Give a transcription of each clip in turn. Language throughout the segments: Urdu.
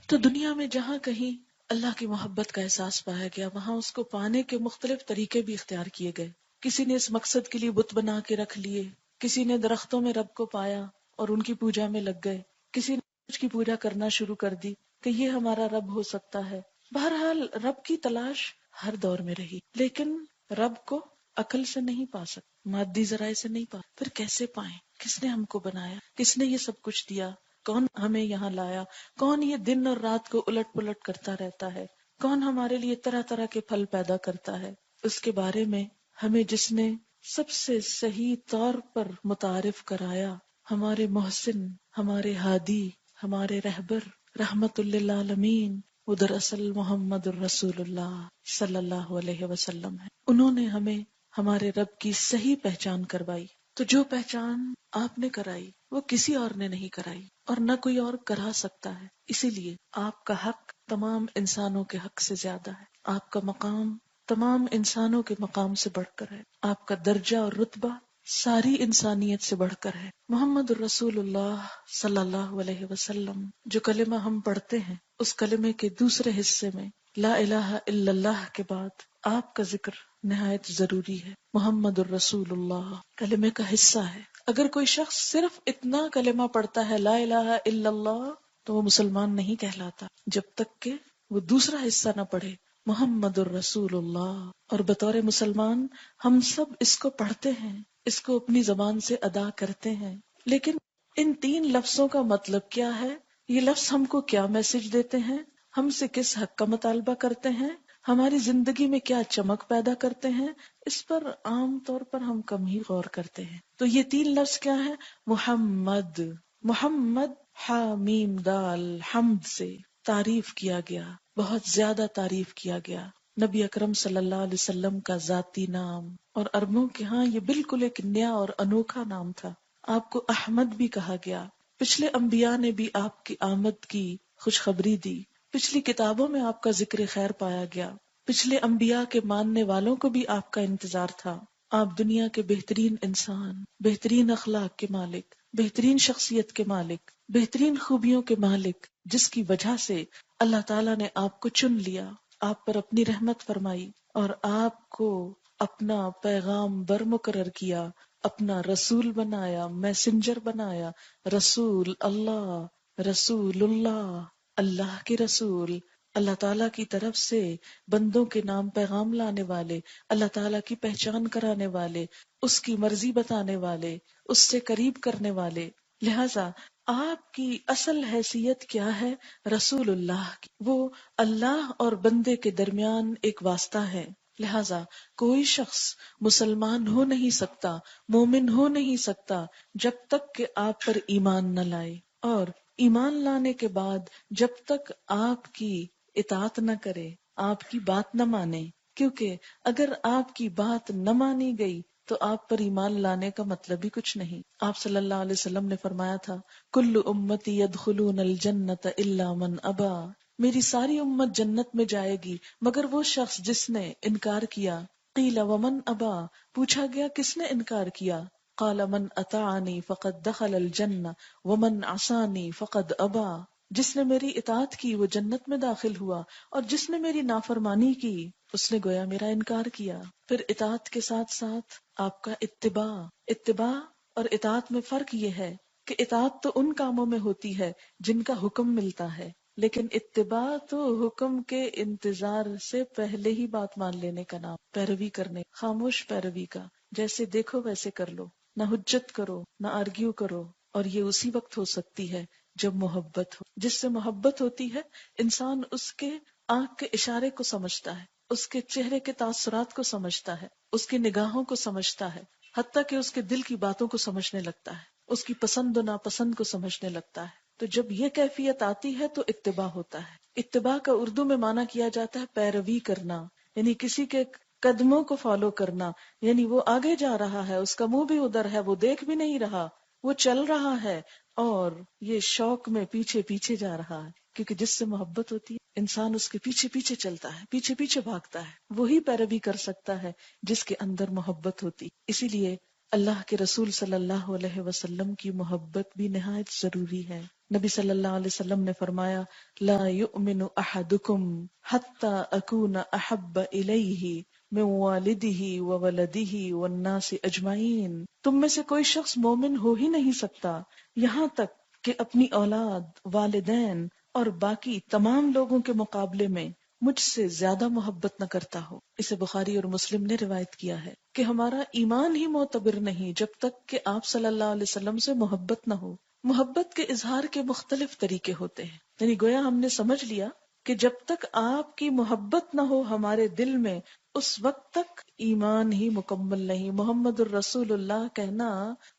تو دنیا میں جہاں کہیں اللہ کی محبت کا احساس پایا گیا، وہاں اس کو پانے کے مختلف طریقے بھی اختیار کیے گئے. کسی نے اس مقصد کے لیے بت بنا کے رکھ لیے، کسی نے درختوں میں رب کو پایا اور ان کی پوجا میں لگ گئے، کسی نے کچھ کی پوجا کرنا شروع کر دی کہ یہ ہمارا رب ہو سکتا ہے. بہرحال رب کی تلاش ہر دور میں رہی، لیکن رب کو عقل سے نہیں پا سکتے، مادی ذرائع سے نہیں پا. پھر کیسے پائیں؟ کس نے ہم کو بنایا؟ کس نے یہ سب کچھ دیا؟ کون ہمیں یہاں لایا؟ کون یہ دن اور رات کو الٹ پلٹ کرتا رہتا ہے؟ کون ہمارے لیے طرح طرح کے پھل پیدا کرتا ہے؟ اس کے بارے میں ہمیں جس نے سب سے صحیح طور پر متعارف کرایا، ہمارے محسن، ہمارے ہادی، ہمارے رہبر، رحمت للعالمین، وہ دراصل محمد الرسول اللہ صلی اللہ علیہ وسلم ہے. انہوں نے ہمیں ہمارے رب کی صحیح پہچان کروائی. تو جو پہچان آپ نے کرائی وہ کسی اور نے نہیں کرائی، اور نہ کوئی اور کرا سکتا ہے. اسی لیے آپ کا حق تمام انسانوں کے حق سے زیادہ ہے، آپ کا مقام تمام انسانوں کے مقام سے بڑھ کر ہے، آپ کا درجہ اور رتبہ ساری انسانیت سے بڑھ کر ہے. محمد الرسول اللہ صلی اللہ علیہ وسلم جو کلمہ ہم پڑھتے ہیں، اس کلمے کے دوسرے حصے میں لا الہ الا اللہ کے بعد آپ کا ذکر نہایت ضروری ہے. محمد الرسول اللہ کلمے کا حصہ ہے. اگر کوئی شخص صرف اتنا کلمہ پڑھتا ہے لا الہ الا اللہ تو وہ مسلمان نہیں کہلاتا جب تک کہ وہ دوسرا حصہ نہ پڑھے محمد الرسول اللہ. اور بطور مسلمان ہم سب اس کو پڑھتے ہیں، اس کو اپنی زبان سے ادا کرتے ہیں، لیکن ان تین لفظوں کا مطلب کیا ہے؟ یہ لفظ ہم کو کیا میسج دیتے ہیں؟ ہم سے کس حق کا مطالبہ کرتے ہیں؟ ہماری زندگی میں کیا چمک پیدا کرتے ہیں؟ اس پر عام طور پر ہم کم ہی غور کرتے ہیں. تو یہ تین لفظ کیا ہیں؟ محمد. محمد حامیم دال حمد سے تعریف کیا گیا، بہت زیادہ تعریف کیا گیا. نبی اکرم صلی اللہ علیہ وسلم کا ذاتی نام، اور عربوں کے ہاں یہ بالکل ایک نیا اور انوکھا نام تھا. آپ کو احمد بھی کہا گیا. پچھلے انبیاء نے بھی آپ کی آمد کی خوشخبری دی، پچھلی کتابوں میں آپ کا ذکر خیر پایا گیا، پچھلے انبیاء کے ماننے والوں کو بھی آپ کا انتظار تھا. آپ دنیا کے بہترین انسان، بہترین اخلاق کے مالک، بہترین شخصیت کے مالک، بہترین خوبیوں کے مالک، جس کی وجہ سے اللہ تعالیٰ نے آپ کو چن لیا، آپ پر اپنی رحمت فرمائی اور آپ کو اپنا پیغام بر مقرر کیا، اپنا رسول بنایا، میسنجر بنایا. رسول اللہ، اللہ کے رسول، اللہ تعالیٰ کی طرف سے بندوں کے نام پیغام لانے والے، اللہ تعالیٰ کی پہچان کرانے والے، اس کی مرضی بتانے والے، اس سے قریب کرنے والے. لہذا آپ کی اصل حیثیت کیا ہے؟ رسول اللہ کی. وہ اللہ اور بندے کے درمیان ایک واسطہ ہے. لہذا کوئی شخص مسلمان ہو نہیں سکتا، مومن ہو نہیں سکتا جب تک کہ آپ پر ایمان نہ لائے، اور ایمان لانے کے بعد جب تک آپ کی اطاعت نہ کرے، آپ کی بات نہ مانے. کیونکہ اگر آپ کی بات نہ مانی گئی تو آپ پر ایمان لانے کا مطلب ہی کچھ نہیں. آپ صلی اللہ علیہ وسلم نے فرمایا تھا کل امتی یدخلون الجنت الا من ابا، میری ساری امت جنت میں جائے گی مگر وہ شخص جس نے انکار کیا. قیل ومن ابا، پوچھا گیا کس نے انکار کیا؟ قال من اطاعنی فقد دخل الجنہ ومن عصانی فقد ابا، جس نے میری اطاعت کی وہ جنت میں داخل ہوا، اور جس نے میری نافرمانی کی اس نے گویا میرا انکار کیا. پھر اطاعت کے ساتھ ساتھ آپ کا اتباع اور اطاعت میں فرق یہ ہے کہ اطاعت تو ان کاموں میں ہوتی ہے جن کا حکم ملتا ہے، لیکن اتباع تو حکم کے انتظار سے پہلے ہی بات مان لینے کا نام، پیروی کرنے، خاموش پیروی کا، جیسے دیکھو ویسے کر لو، نہ حجت کرو نہ آرگیو کرو. اور یہ اسی وقت ہو سکتی ہے جب محبت ہو. جس سے محبت ہوتی ہے انسان اس کے آنکھ کے اشارے کو سمجھتا ہے، اس کے چہرے کے تاثرات کو سمجھتا ہے، اس کی نگاہوں کو سمجھتا ہے، حتیٰ کہ اس کے دل کی باتوں کو سمجھنے لگتا ہے، اس کی پسند و ناپسند کو سمجھنے لگتا ہے. تو جب یہ کیفیت آتی ہے تو اتباع ہوتا ہے. اتباع کا اردو میں معنی کیا جاتا ہے پیروی کرنا، یعنی کسی کے قدموں کو فالو کرنا، یعنی وہ آگے جا رہا ہے، اس کا منہ بھی ادھر ہے، وہ دیکھ بھی نہیں رہا، وہ چل رہا ہے اور یہ شوق میں پیچھے پیچھے جا رہا ہے. کیونکہ جس سے محبت ہوتی ہے انسان اس کے پیچھے پیچھے چلتا ہے، پیچھے پیچھے بھاگتا ہے. وہی پیروی کر سکتا ہے جس کے اندر محبت ہوتی. اسی لیے اللہ کے رسول صلی اللہ علیہ وسلم کی محبت بھی نہایت ضروری ہے. نبی صلی اللہ علیہ وسلم نے فرمایا لا یؤمن احدکم حتی اکون احب الیہ من والدہ وولدہ والناس اجمعین، تم میں سے کوئی شخص مومن ہو ہی نہیں سکتا یہاں تک کہ اپنی اولاد، والدین اور باقی تمام لوگوں کے مقابلے میں مجھ سے زیادہ محبت نہ کرتا ہو۔ اسے بخاری اور مسلم نے روایت کیا ہے کہ ہمارا ایمان ہی معتبر نہیں جب تک کہ آپ صلی اللہ علیہ وسلم سے محبت نہ ہو۔ محبت کے اظہار کے مختلف طریقے ہوتے ہیں، یعنی گویا ہم نے سمجھ لیا کہ جب تک آپ کی محبت نہ ہو ہمارے دل میں، اس وقت تک ایمان ہی مکمل نہیں۔ محمد الرسول اللہ کہنا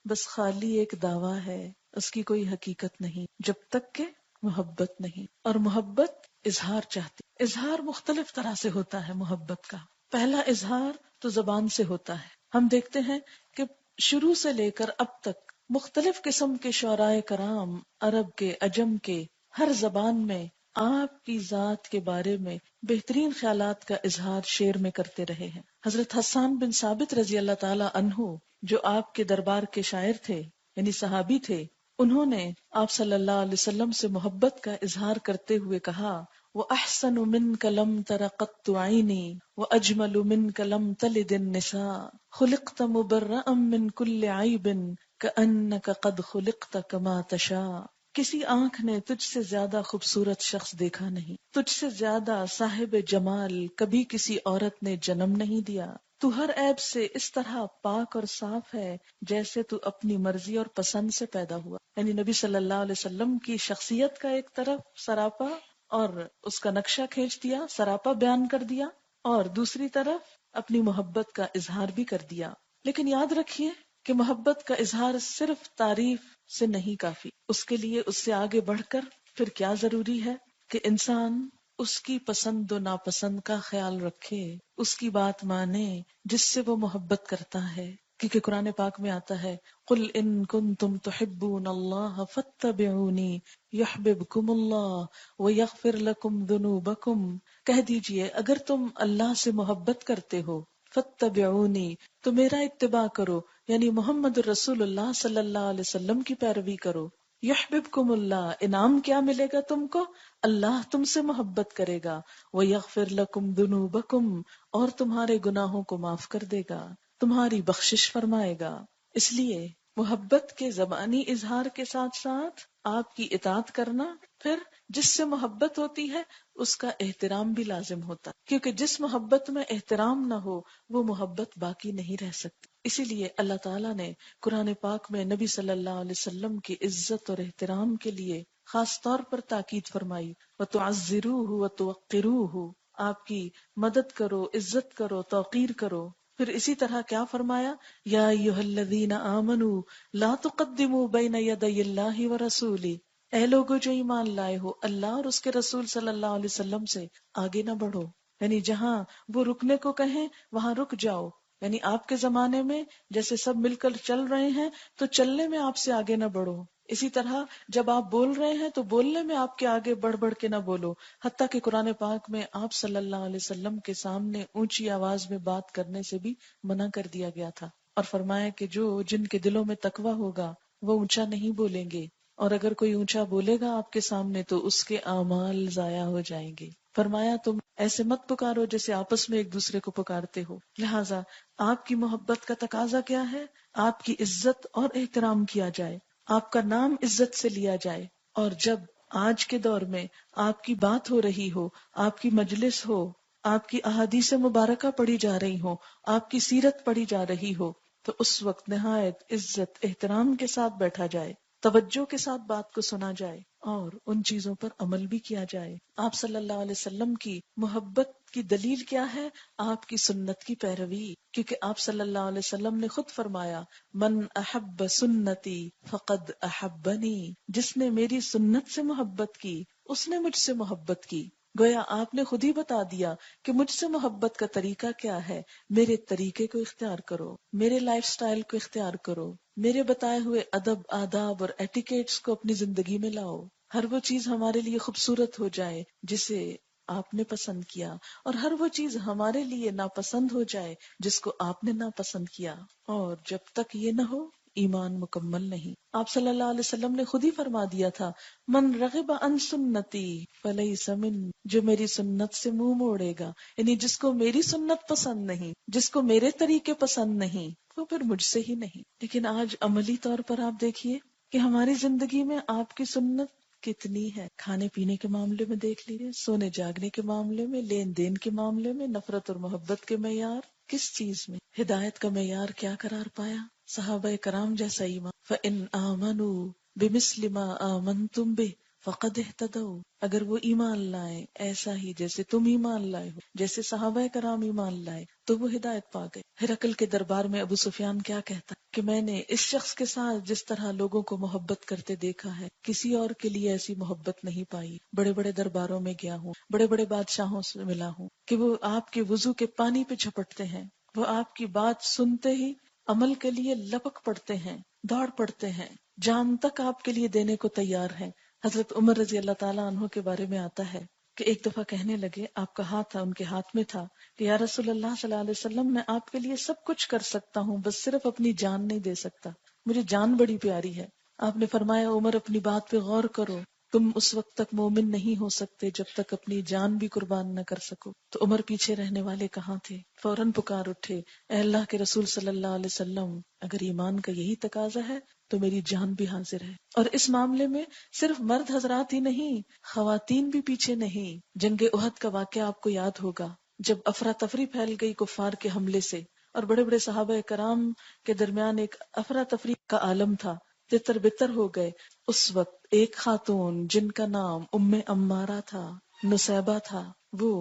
بس خالی ایک دعویٰ ہے، اس کی کوئی حقیقت نہیں جب تک کہ محبت نہیں۔ اور محبت اظہار چاہتی، اظہار مختلف طرح سے ہوتا ہے محبت کا۔ پہلا اظہار تو زبان سے ہوتا ہے۔ ہم دیکھتے ہیں کہ شروع سے لے کر اب تک مختلف قسم کے شعراء کرام، عرب کے، عجم کے، ہر زبان میں آپ کی ذات کے بارے میں بہترین خیالات کا اظہار شعر میں کرتے رہے ہیں۔ حضرت حسان بن ثابت رضی اللہ تعالی عنہ جو آپ کے دربار کے شاعر تھے، یعنی صحابی تھے، انہوں نے آپ صلی اللہ علیہ وسلم سے محبت کا اظہار کرتے ہوئے کہا وَأَحْسَنُ مِنْكَ لَمْ تَرَ قَطُّ عَيْنِي وَأَجْمَلُ مِنْكَ لَمْ تَلِدِ النِّسَاءُ خُلِقْتَ مُبَرَّأً مِنْ كُلِّ عَيْبٍ كَأَنَّكَ قَدْ خُلِقْتَ كَمَا تَشَاءُ۔ کسی آنکھ نے تجھ سے زیادہ خوبصورت شخص دیکھا نہیں، تجھ سے زیادہ صاحب جمال کبھی کسی عورت نے جنم نہیں دیا، تو ہر عیب سے اس طرح پاک اور صاف ہے جیسے تو اپنی مرضی اور پسند سے پیدا ہوا۔ یعنی نبی صلی اللہ علیہ وسلم کی شخصیت کا ایک طرف سراپا اور اس کا نقشہ کھینچ دیا، سراپا بیان کر دیا، اور دوسری طرف اپنی محبت کا اظہار بھی کر دیا۔ لیکن یاد رکھیے کہ محبت کا اظہار صرف تعریف سے نہیں کافی، اس کے لیے اس سے آگے بڑھ کر پھر کیا ضروری ہے کہ انسان اس کی پسند و ناپسند کا خیال رکھے، اس کی بات مانے جس سے وہ محبت کرتا ہے، کیونکہ قرآن پاک میں آتا ہے قُلْ إِن كُنتُمْ تُحِبُّونَ اللَّهَ فَاتَّبِعُونِي يُحْبِبْكُمُ اللَّهُ وَيَغْفِرْ لَكُمْ ذُنُوبَكُمْ، کہہ دیجئے اگر تم اللہ سے محبت کرتے ہو فَاتَّبِعُونِی، تو میرا اتباع کرو، یعنی محمد الرسول اللہ صلی اللہ علیہ وسلم کی پیروی کرو۔ یحببکم اللہ، انعام کیا ملے گا تم کو؟ اللہ تم سے محبت کرے گا، وَیَغْفِرْ لَکُمْ ذُنُوبَکُمْ، اور تمہارے گناہوں کو معاف کر دے گا، تمہاری بخشش فرمائے گا۔ اس لیے محبت کے زبانی اظہار کے ساتھ ساتھ آپ کی اطاعت کرنا، پھر جس سے محبت ہوتی ہے اس کا احترام بھی لازم ہوتا، کیونکہ جس محبت میں احترام نہ ہو وہ محبت باقی نہیں رہ سکتی۔ اسی لیے اللہ تعالیٰ نے قرآن پاک میں نبی صلی اللہ علیہ وسلم کی عزت اور احترام کے لیے خاص طور پر تاکید فرمائی وَتُعَزِّرُوهُ وَتُوَقِّرُوهُ، آپ کی مدد کرو، عزت کرو، توقیر کرو۔ پھر اسی طرح کیا فرمایا یا ایھا الذین آمنوا لا تقدموا بین یدی اللہ ورسولہ، اے لوگو جو ایمان لائے ہو، اللہ اور اس کے رسول صلی اللہ علیہ وسلم سے آگے نہ بڑھو، یعنی جہاں وہ رکنے کو کہیں وہاں رک جاؤ۔ یعنی آپ کے زمانے میں جیسے سب مل کر چل رہے ہیں تو چلنے میں آپ سے آگے نہ بڑھو، اسی طرح جب آپ بول رہے ہیں تو بولنے میں آپ کے آگے بڑھ بڑھ کے نہ بولو، حتیٰ کہ قرآن پاک میں آپ صلی اللہ علیہ وسلم کے سامنے اونچی آواز میں بات کرنے سے بھی منع کر دیا گیا تھا، اور فرمایا کہ جن کے دلوں میں تقویٰ ہوگا وہ اونچا نہیں بولیں گے، اور اگر کوئی اونچا بولے گا آپ کے سامنے تو اس کے اعمال ضائع ہو جائیں گے۔ فرمایا تم ایسے مت پکارو جیسے آپس میں ایک دوسرے کو پکارتے ہو۔ لہٰذا آپ کی محبت کا تقاضا کیا ہے؟ آپ کی عزت اور احترام کیا جائے، آپ کا نام عزت سے لیا جائے، اور جب آج کے دور میں آپ کی بات ہو رہی ہو، آپ کی مجلس ہو، آپ کی احادیث مبارکہ پڑھی جا رہی ہو، آپ کی سیرت پڑھی جا رہی ہو، تو اس وقت نہایت عزت احترام کے ساتھ بیٹھا جائے، توجہ کے ساتھ بات کو سنا جائے اور ان چیزوں پر عمل بھی کیا جائے۔ آپ صلی اللہ علیہ وسلم کی محبت کی دلیل کیا ہے؟ آپ کی سنت کی پیروی، کیونکہ آپ صلی اللہ علیہ وسلم نے خود فرمایا من احب سنتی فقد احبنی، جس نے میری سنت سے محبت کی اس نے مجھ سے محبت کی۔ گویا آپ نے خود ہی بتا دیا کہ مجھ سے محبت کا طریقہ کیا ہے، میرے طریقے کو اختیار کرو، میرے لائف سٹائل کو اختیار کرو، میرے بتائے ہوئے ادب، آداب اور ایٹیکیٹس کو اپنی زندگی میں لاؤ۔ ہر وہ چیز ہمارے لیے خوبصورت ہو جائے جسے آپ نے پسند کیا، اور ہر وہ چیز ہمارے لیے ناپسند ہو جائے جس کو آپ نے ناپسند کیا۔ اور جب تک یہ نہ ہو ایمان مکمل نہیں. آپ صلی اللہ علیہ وسلم نے خود ہی فرما دیا تھا من رغب عن سنتی فلیس من، جو میری سنت سے منہ موڑے گا، یعنی جس کو میری سنت پسند نہیں، جس کو میرے طریقے پسند نہیں، وہ پھر مجھ سے ہی نہیں. لیکن آج عملی طور پر آپ دیکھیے کہ ہماری زندگی میں آپ کی سنت کتنی ہے. کھانے پینے کے معاملے میں دیکھ لیجیے، سونے جاگنے کے معاملے میں، لین دین کے معاملے میں، نفرت اور محبت کے معیار، کس چیز میں ہدایت کا معیار کیا قرار پایا؟ صحابہ کرام جیسا ایمان. فَإِنْ آمَنُوا بِمِثْلِ مَا آمَنْتُمْ بِهِ فَقَدْ اهْتَدَوْا، اگر وہ ایمان لائیں ایسا ہی جیسے تم ایمان لائے ہو، جیسے صحابہ کرام ایمان لائے، تو وہ ہدایت پا گئے. ہرقل کے دربار میں ابو سفیان کیا کہتا کہ میں نے اس شخص کے ساتھ جس طرح لوگوں کو محبت کرتے دیکھا ہے، کسی اور کے لیے ایسی محبت نہیں پائی. بڑے بڑے درباروں میں گیا ہوں، بڑے بڑے بادشاہوں سے ملا ہوں کہ وہ آپ کے وضو کے پانی پہ جھپٹتے ہیں، وہ آپ کی بات سنتے ہی عمل کے لیے لپک پڑتے ہیں، دوڑ پڑتے ہیں، جان تک آپ کے لیے دینے کو تیار ہیں. حضرت عمر رضی اللہ تعالیٰ عنہ کے بارے میں آتا ہے کہ ایک دفعہ کہنے لگے، آپ کا ہاتھ تھا ان کے ہاتھ میں تھا، کہ یا رسول اللہ صلی اللہ علیہ وسلم میں آپ کے لیے سب کچھ کر سکتا ہوں، بس صرف اپنی جان نہیں دے سکتا، مجھے جان بڑی پیاری ہے. آپ نے فرمایا عمر اپنی بات پہ غور کرو، تم اس وقت تک مومن نہیں ہو سکتے جب تک اپنی جان بھی قربان نہ کر سکو. تو عمر پیچھے رہنے والے کہاں تھے؟ فوراً پکار اٹھے، اے اللہ کے رسول صلی اللہ علیہ وسلم، اگر ایمان کا یہی تقاضا ہے تو میری جان بھی حاضر ہے. اور اس معاملے میں صرف مرد حضرات ہی نہیں، خواتین بھی پیچھے نہیں. جنگ احد کا واقعہ آپ کو یاد ہوگا، جب افراتفری پھیل گئی کفار کے حملے سے، اور بڑے بڑے صحابہ کرام کے درمیان ایک افراتفری کا عالم تھا، تتر بتر ہو گئے. اس وقت ایک خاتون جن کا نام ام امارہ تھا، نصیبہ تھا، وہ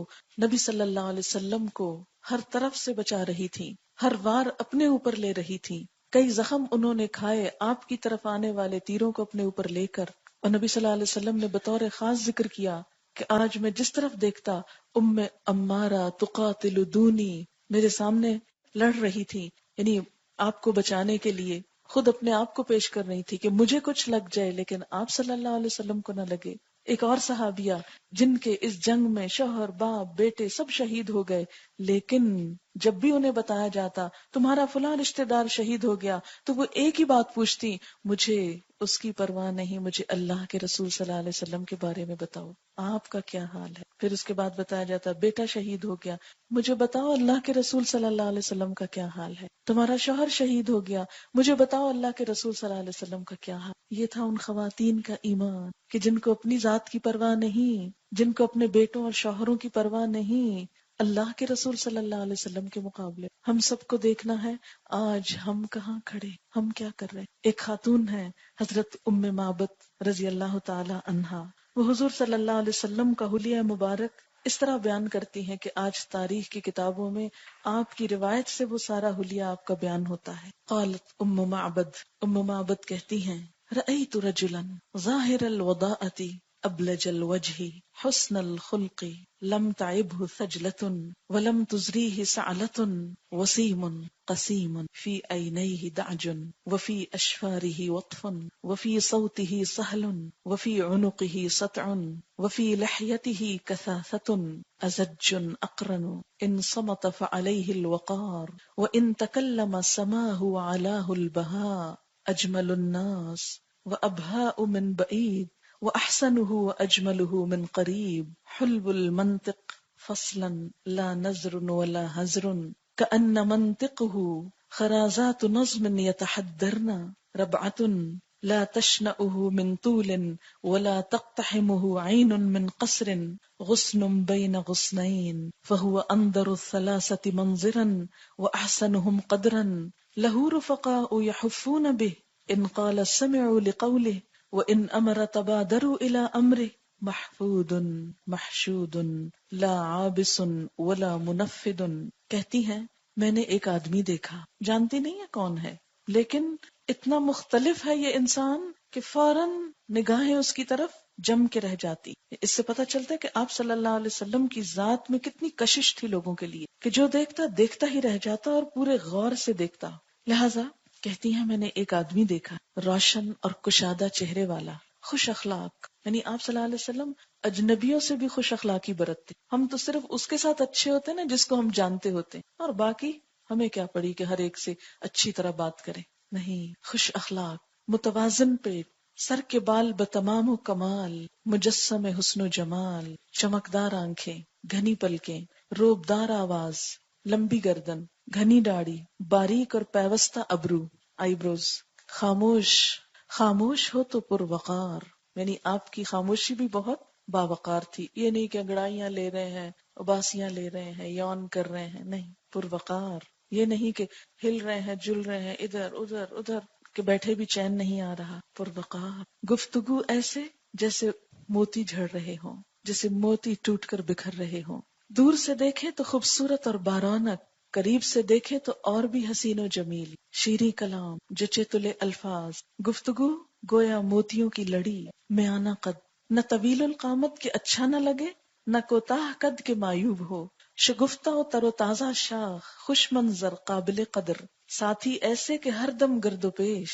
نبی صلی اللہ علیہ وسلم کو ہر طرف سے بچا رہی تھی، ہر وار اپنے اوپر لے رہی تھی. کئی زخم انہوں نے کھائے آپ کی طرف آنے والے تیروں کو اپنے اوپر لے کر. اور نبی صلی اللہ علیہ وسلم نے بطور خاص ذکر کیا کہ آج میں جس طرف دیکھتا ام امارہ تقاتل دونی میرے سامنے لڑ رہی تھی، یعنی آپ کو بچانے کے لیے خود اپنے آپ کو پیش کر رہی تھی کہ مجھے کچھ لگ جائے لیکن آپ صلی اللہ علیہ وسلم کو نہ لگے. ایک اور صحابیہ جن کے اس جنگ میں شوہر باپ بیٹے سب شہید ہو گئے، لیکن جب بھی انہیں بتایا جاتا تمہارا فلاں رشتہ دار شہید ہو گیا، تو وہ ایک ہی بات پوچھتی، مجھے اس کی پرواہ نہیں، مجھے اللہ کے رسول صلی اللہ علیہ وسلم کے بارے میں بتاؤ، آپ کا کیا حال ہے. پھر اس کے بعد بتایا جاتا بیٹا شہید ہو گیا، مجھے بتاؤ اللہ کے رسول صلی اللہ علیہ وسلم کا کیا حال ہے. تمہارا شوہر شہید ہو گیا، مجھے بتاؤ اللہ کے رسول صلی اللہ علیہ وسلم کا کیا حال. یہ تھا ان خواتین کا ایمان کہ جن کو اپنی ذات کی پرواہ نہیں، جن کو اپنے بیٹوں اور شوہروں کی پرواہ نہیں، اللہ کے رسول صلی اللہ علیہ وسلم کے مقابلے ہم سب کو دیکھنا ہے آج ہم کہاں کھڑے، ہم کیا کر رہے. ایک خاتون ہے حضرت ام معبد رضی اللہ تعالی عنہا، وہ حضور صلی اللہ علیہ وسلم کا حلیہ مبارک اس طرح بیان کرتی ہیں کہ آج تاریخ کی کتابوں میں آپ کی روایت سے وہ سارا حلیہ آپ کا بیان ہوتا ہے. قالت ام معبد کہتی ہیں رأیت رجلا ظاہر الوضاءۃ ابلج الوجہ حسن الخلق لم تعبه ثجلة ولم تزریہ سعلة وسیم قسیم فی عینیہ دعج وفی اشفارہ وطف وفی صوتہ سہل وفی عنقہ سطع وفی لحیتہ کثاثۃ ازج اقرن ان صمت فعلیہ الوقار وان تکلم سماہ علاہ البہاء اجمل الناس وابہاء من بعید وأحسنه وأجمله من قريب حلب المنطق فصلا لا نزر ولا هزر كأن منطقه خرازات نظم يتحدرن ربعة لا تشنأه من طول ولا تقتحمه عين من قصر غصن بين غصنين فهو أنظر الثلاثة منظرا وأحسنهم قدرا له رفقاء يحفون به إن قال سمعوا لقوله وَإِنْ أَمَرَ تَبَادَرُوا إِلَىٰ أَمْرِهِ مَحْفُودٌ مَحْشُودٌ لَا عَابِسٌ وَلَا مُنَفِّدٌ. کہتی ہیں میں نے ایک آدمی دیکھا، جانتی نہیں ہے کون ہے، لیکن اتنا مختلف ہے یہ انسان کہ فوراً نگاہیں اس کی طرف جم کے رہ جاتی. اس سے پتہ چلتا ہے کہ آپ صلی اللہ علیہ وسلم کی ذات میں کتنی کشش تھی لوگوں کے لیے کہ جو دیکھتا ہی رہ جاتا اور پورے غور سے دیکھتا. لہذا کہتی ہیں میں نے ایک آدمی دیکھا روشن اور کشادہ چہرے والا، خوش اخلاق، یعنی آپ صلی اللہ علیہ وسلم اجنبیوں سے بھی خوش اخلاقی برتتے. ہم تو صرف اس کے ساتھ اچھے ہوتے نا جس کو ہم جانتے ہوتے، اور باقی ہمیں کیا پڑی کہ ہر ایک سے اچھی طرح بات کریں. نہیں، خوش اخلاق، متوازن پیٹ، سر کے بال بتمام و کمال، مجسم حسن و جمال، چمکدار آنکھیں، گھنی پلکیں، روبدار آواز، لمبی گردن، گھنی داڑھی، باریک اور پیوستہ ابرو، آئی بروز، خاموش، خاموش ہو تو پروقار، یعنی آپ کی خاموشی بھی بہت باوقار تھی. یہ نہیں کہ انگڑائیاں لے رہے ہیں، اباسیاں لے رہے ہیں، یون کر رہے ہیں، نہیں، پروقار. یہ نہیں کہ ہل رہے ہیں، جل رہے ہیں، ادھر ادھر ادھر کہ بیٹھے بھی چین نہیں آ رہا، پروقار. گفتگو ایسے جیسے موتی جھڑ رہے ہوں، جیسے موتی ٹوٹ کر بکھر رہے ہوں. دور سے دیکھے تو خوبصورت اور بارونق، قریب سے دیکھے تو اور بھی حسین و جمیل. شیریں کلام، جچے تلے الفاظ، گفتگو گویا موتیوں کی لڑی. میانہ قد، نہ طویل القامت کے اچھا نہ لگے، نہ کوتاہ قد کے معیوب ہو. شگفتہ و تر و تازہ شاخ، خوش منظر قابل قدر. ساتھی ایسے کہ ہر دم گرد و پیش،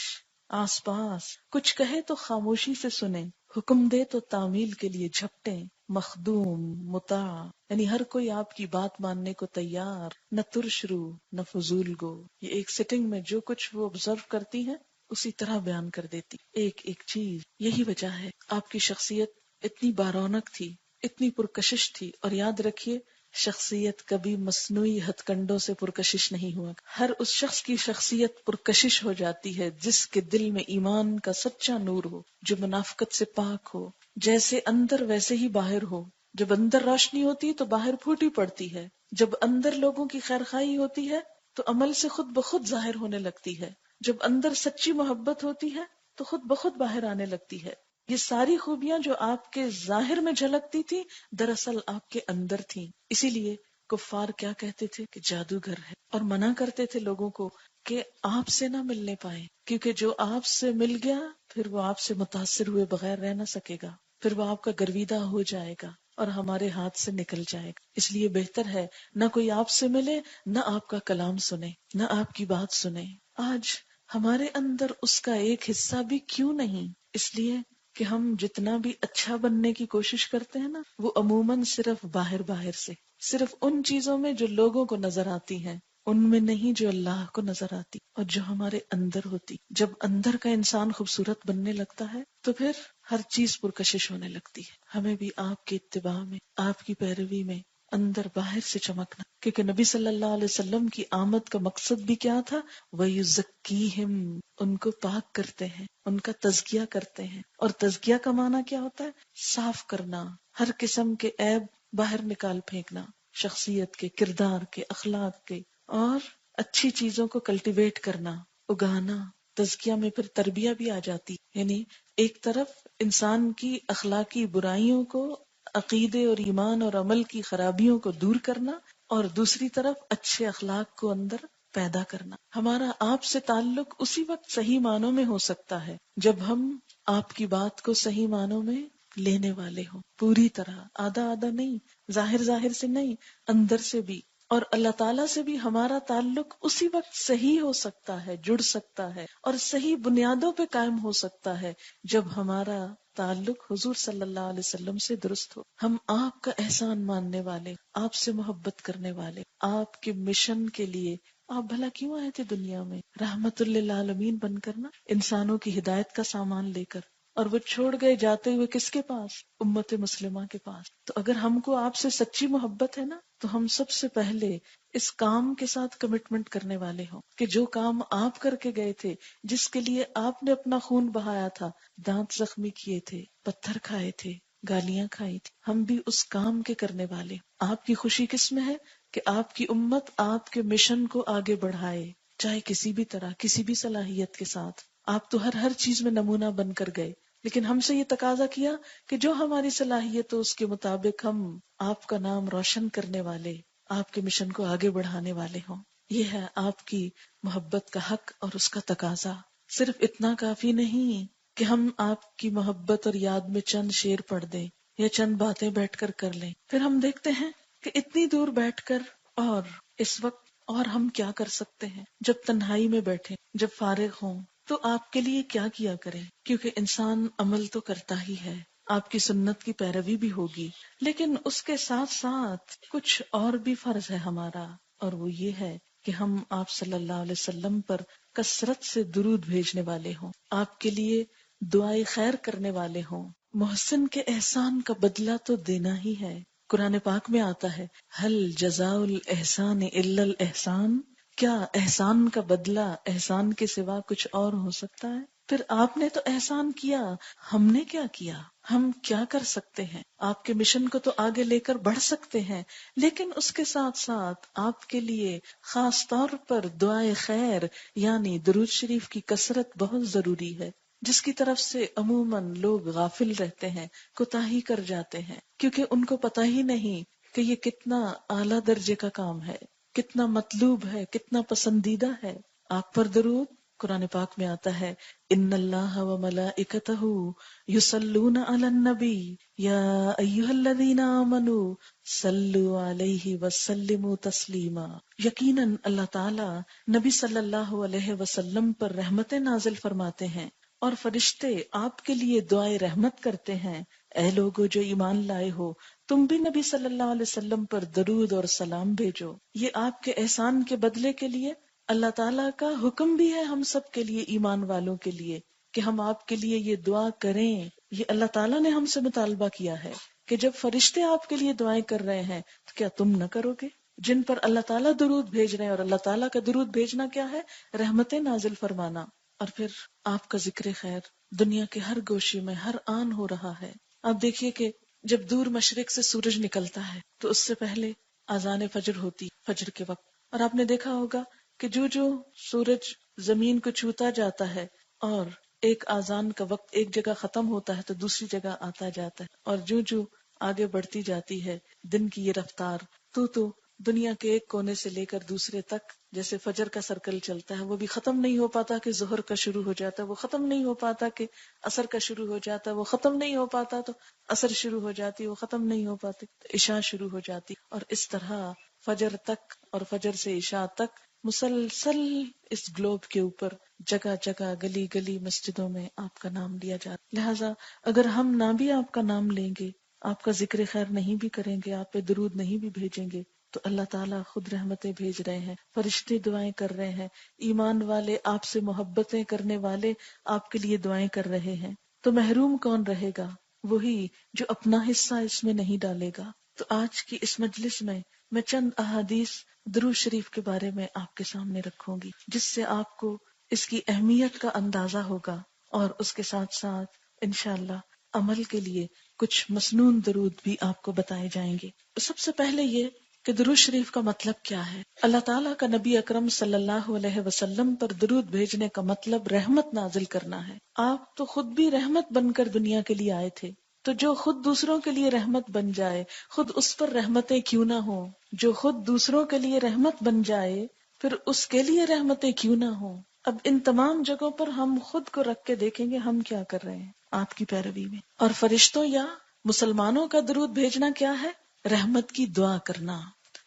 آس پاس کچھ کہے تو خاموشی سے سنے، حکم دے تو تعمیل کے لیے جھپٹیں. مخدوم، مطاع، یعنی ہر کوئی آپ کی بات ماننے کو تیار. نہ ترش رو، نہ فضول گو. یہ ایک سٹنگ میں جو کچھ وہ آبزرو کرتی ہیں اسی طرح بیان کر دیتی ایک ایک چیز. یہی وجہ ہے آپ کی شخصیت اتنی بارونق تھی، اتنی پرکشش تھی. اور یاد رکھیے، شخصیت کبھی مصنوعی ہتھ کنڈوں سے پرکشش نہیں ہوا. ہر اس شخص کی شخصیت پرکشش ہو جاتی ہے جس کے دل میں ایمان کا سچا نور ہو، جو منافقت سے پاک ہو. جیسے اندر ویسے ہی باہر ہو. جب اندر روشنی ہوتی ہے تو باہر پھوٹی پڑتی ہے. جب اندر لوگوں کی خیرخواہی ہوتی ہے تو عمل سے خود بخود ظاہر ہونے لگتی ہے. جب اندر سچی محبت ہوتی ہے تو خود بخود باہر آنے لگتی ہے. یہ ساری خوبیاں جو آپ کے ظاہر میں جھلکتی تھی دراصل آپ کے اندر تھیں. اسی لیے کفار کیا کہتے تھے کہ جادوگر ہے، اور منع کرتے تھے لوگوں کو کہ آپ سے نہ ملنے پائیں، کیونکہ جو آپ سے مل گیا پھر وہ آپ سے متاثر ہوئے بغیر رہ نہ سکے گا، پھر وہ آپ کا گرویدہ ہو جائے گا اور ہمارے ہاتھ سے نکل جائے گا. اس لیے بہتر ہے نہ کوئی آپ سے ملے، نہ آپ کا کلام سنے، نہ آپ کی بات سنے. آج ہمارے اندر اس کا ایک حصہ بھی کیوں نہیں؟ اس لیے کہ ہم جتنا بھی اچھا بننے کی کوشش کرتے ہیں نا، وہ عموماً صرف باہر باہر سے، صرف ان چیزوں میں جو لوگوں کو نظر آتی ہیں، ان میں نہیں جو اللہ کو نظر آتی اور جو ہمارے اندر ہوتی. جب اندر کا انسان خوبصورت بننے لگتا ہے تو پھر ہر چیز پرکشش ہونے لگتی ہے. ہمیں بھی آپ کی اتباع میں، آپ کی پیروی میں اندر باہر سے چمکنا، کیونکہ نبی صلی اللہ علیہ وسلم کی آمد کا مقصد بھی کیا تھا؟ وَيُزَكِّيهِمْ، ان کو پاک کرتے ہیں، ان کا تزکیہ کرتے ہیں. اور تزکیہ کا معنی کیا ہوتا ہے؟ صاف کرنا، ہر قسم کے عیب باہر نکال پھینکنا، شخصیت کے، کردار کے، اخلاق کے، اور اچھی چیزوں کو کلٹیویٹ کرنا، اگانا. تزکیہ میں پھر تربیہ بھی آ جاتی، یعنی ایک طرف انسان کی اخلاقی برائیوں کو، عقیدے اور ایمان اور عمل کی خرابیوں کو دور کرنا، اور دوسری طرف اچھے اخلاق کو اندر پیدا کرنا. ہمارا آپ سے تعلق اسی وقت صحیح معنوں میں ہو سکتا ہے جب ہم آپ کی بات کو صحیح معنوں میں لینے والے ہوں، پوری طرح، آدھا آدھا نہیں، ظاہر ظاہر سے نہیں، اندر سے بھی. اور اللہ تعالیٰ سے بھی ہمارا تعلق اسی وقت صحیح ہو سکتا ہے، جڑ سکتا ہے اور صحیح بنیادوں پہ قائم ہو سکتا ہے جب ہمارا تعلق حضور صلی اللہ علیہ وسلم سے درست ہو. ہم آپ کا احسان ماننے والے، آپ سے محبت کرنے والے، آپ کے مشن کے لیے. آپ بھلا کیوں آئے تھے دنیا میں؟ رحمت للعالمین بن کر نا، انسانوں کی ہدایت کا سامان لے کر. اور وہ چھوڑ گئے جاتے ہوئے کس کے پاس؟ امت مسلمہ کے پاس. تو اگر ہم کو آپ سے سچی محبت ہے نا تو ہم سب سے پہلے اس کام کے ساتھ کمٹمنٹ کرنے والے ہوں کہ جو کام آپ کر کے گئے تھے، جس کے لیے آپ نے اپنا خون بہایا تھا، دانت زخمی کیے تھے، پتھر کھائے تھے، گالیاں کھائی تھی، ہم بھی اس کام کے کرنے والے. آپ کی خوشی کس میں ہے؟ کہ آپ کی امت آپ کے مشن کو آگے بڑھائے، چاہے کسی بھی طرح، کسی بھی صلاحیت کے ساتھ. آپ تو ہر چیز میں نمونہ بن کر گئے، لیکن ہم سے یہ تقاضا کیا کہ جو ہماری صلاحیت ہو اس کے مطابق ہم آپ کا نام روشن کرنے والے، آپ کے مشن کو آگے بڑھانے والے ہوں. یہ ہے آپ کی محبت کا حق اور اس کا تقاضا. صرف اتنا کافی نہیں کہ ہم آپ کی محبت اور یاد میں چند شعر پڑھ دیں یا چند باتیں بیٹھ کر کر لیں. پھر ہم دیکھتے ہیں کہ اتنی دور بیٹھ کر اور اس وقت اور ہم کیا کر سکتے ہیں. جب تنہائی میں بیٹھے، جب فارغ ہوں، تو آپ کے لیے کیا کیا کریں؟ کیونکہ انسان عمل تو کرتا ہی ہے، آپ کی سنت کی پیروی بھی ہوگی، لیکن اس کے ساتھ ساتھ کچھ اور بھی فرض ہے ہمارا، اور وہ یہ ہے کہ ہم آپ صلی اللہ علیہ وسلم پر کثرت سے درود بھیجنے والے ہوں، آپ کے لیے دعائے خیر کرنے والے ہوں۔ محسن کے احسان کا بدلہ تو دینا ہی ہے۔ قرآن پاک میں آتا ہے ہل جزاء الاحسان الا الاحسان، کیا احسان کا بدلہ احسان کے سوا کچھ اور ہو سکتا ہے؟ پھر آپ نے تو احسان کیا، ہم نے کیا کیا؟ ہم کیا کر سکتے ہیں؟ آپ کے مشن کو تو آگے لے کر بڑھ سکتے ہیں، لیکن اس کے ساتھ ساتھ آپ کے لیے خاص طور پر دعائے خیر یعنی درود شریف کی کثرت بہت ضروری ہے، جس کی طرف سے عموماً لوگ غافل رہتے ہیں، کوتاہی کر جاتے ہیں، کیونکہ ان کو پتہ ہی نہیں کہ یہ کتنا اعلیٰ درجے کا کام ہے، کتنا مطلوب ہے، کتنا پسندیدہ ہے۔ آپ پر درود، قرآن پاک میں آتا ہے ان اللہ وملائکتہ یصلون علی النبی یا ایھا الذین آمنوا صلوا علیہ وسلموا تسلیما، یقیناً اللہ تعالی نبی صلی اللہ علیہ وسلم پر رحمتیں نازل فرماتے ہیں اور فرشتے آپ کے لیے دعائے رحمت کرتے ہیں۔ اے لوگو جو ایمان لائے ہو، تم بھی نبی صلی اللہ علیہ وسلم پر درود اور سلام بھیجو۔ یہ آپ کے احسان کے بدلے کے لیے اللہ تعالیٰ کا حکم بھی ہے ہم سب کے لیے، ایمان والوں کے لیے، کہ ہم آپ کے لیے یہ دعا کریں۔ یہ اللہ تعالیٰ نے ہم سے مطالبہ کیا ہے کہ جب فرشتے آپ کے لیے دعائیں کر رہے ہیں تو کیا تم نہ کرو گے؟ جن پر اللہ تعالیٰ درود بھیج رہے ہیں، اور اللہ تعالیٰ کا درود بھیجنا کیا ہے؟ رحمتیں نازل فرمانا۔ اور پھر آپ کا ذکر خیر دنیا کے ہر گوشے میں ہر آن ہو رہا ہے۔ آپ دیکھیے کہ جب دور مشرق سے سورج نکلتا ہے تو اس سے پہلے اذان فجر ہوتی، فجر کے وقت، اور آپ نے دیکھا ہوگا کہ جو سورج زمین کو چھوتا جاتا ہے اور ایک اذان کا وقت ایک جگہ ختم ہوتا ہے تو دوسری جگہ آتا جاتا ہے، اور جو آگے بڑھتی جاتی ہے دن کی یہ رفتار، تو دنیا کے ایک کونے سے لے کر دوسرے تک جیسے فجر کا سرکل چلتا ہے، وہ بھی ختم نہیں ہو پاتا کہ ظہر کا شروع ہو جاتا ہے، وہ ختم نہیں ہو پاتا کہ عصر کا شروع ہو جاتا ہے، وہ ختم نہیں ہو پاتا تو عصر شروع ہو جاتی، وہ ختم نہیں ہو پاتی تو عشاء شروع ہو جاتی، اور اس طرح فجر تک اور فجر سے عشاء تک مسلسل اس گلوب کے اوپر جگہ جگہ گلی گلی مسجدوں میں آپ کا نام لیا جاتا۔ لہٰذا اگر ہم نہ بھی آپ کا نام لیں گے، آپ کا ذکر خیر نہیں بھی کریں گے، آپ پہ درود نہیں بھی بھیجیں گے، تو اللہ تعالیٰ خود رحمتیں بھیج رہے ہیں، فرشتے دعائیں کر رہے ہیں، ایمان والے آپ سے محبتیں کرنے والے آپ کے لیے دعائیں کر رہے ہیں۔ تو محروم کون رہے گا؟ وہی جو اپنا حصہ اس میں نہیں ڈالے گا۔ تو آج کی اس مجلس میں چند احادیث درود شریف کے بارے میں آپ کے سامنے رکھوں گی، جس سے آپ کو اس کی اہمیت کا اندازہ ہوگا، اور اس کے ساتھ ساتھ انشاءاللہ عمل کے لیے کچھ مسنون درود بھی آپ کو بتائے جائیں گے۔ سب سے پہلے یہ کہ درود شریف کا مطلب کیا ہے؟ اللہ تعالیٰ کا نبی اکرم صلی اللہ علیہ وسلم پر درود بھیجنے کا مطلب رحمت نازل کرنا ہے۔ آپ تو خود بھی رحمت بن کر دنیا کے لیے آئے تھے، تو جو خود دوسروں کے لیے رحمت بن جائے، خود اس پر رحمتیں کیوں نہ ہوں؟ جو خود دوسروں کے لیے رحمت بن جائے پھر اس کے لیے رحمتیں کیوں نہ ہوں؟ اب ان تمام جگہوں پر ہم خود کو رکھ کے دیکھیں گے ہم کیا کر رہے ہیں آپ کی پیروی میں۔ اور فرشتوں یا مسلمانوں کا درود بھیجنا کیا ہے؟ رحمت کی دعا کرنا۔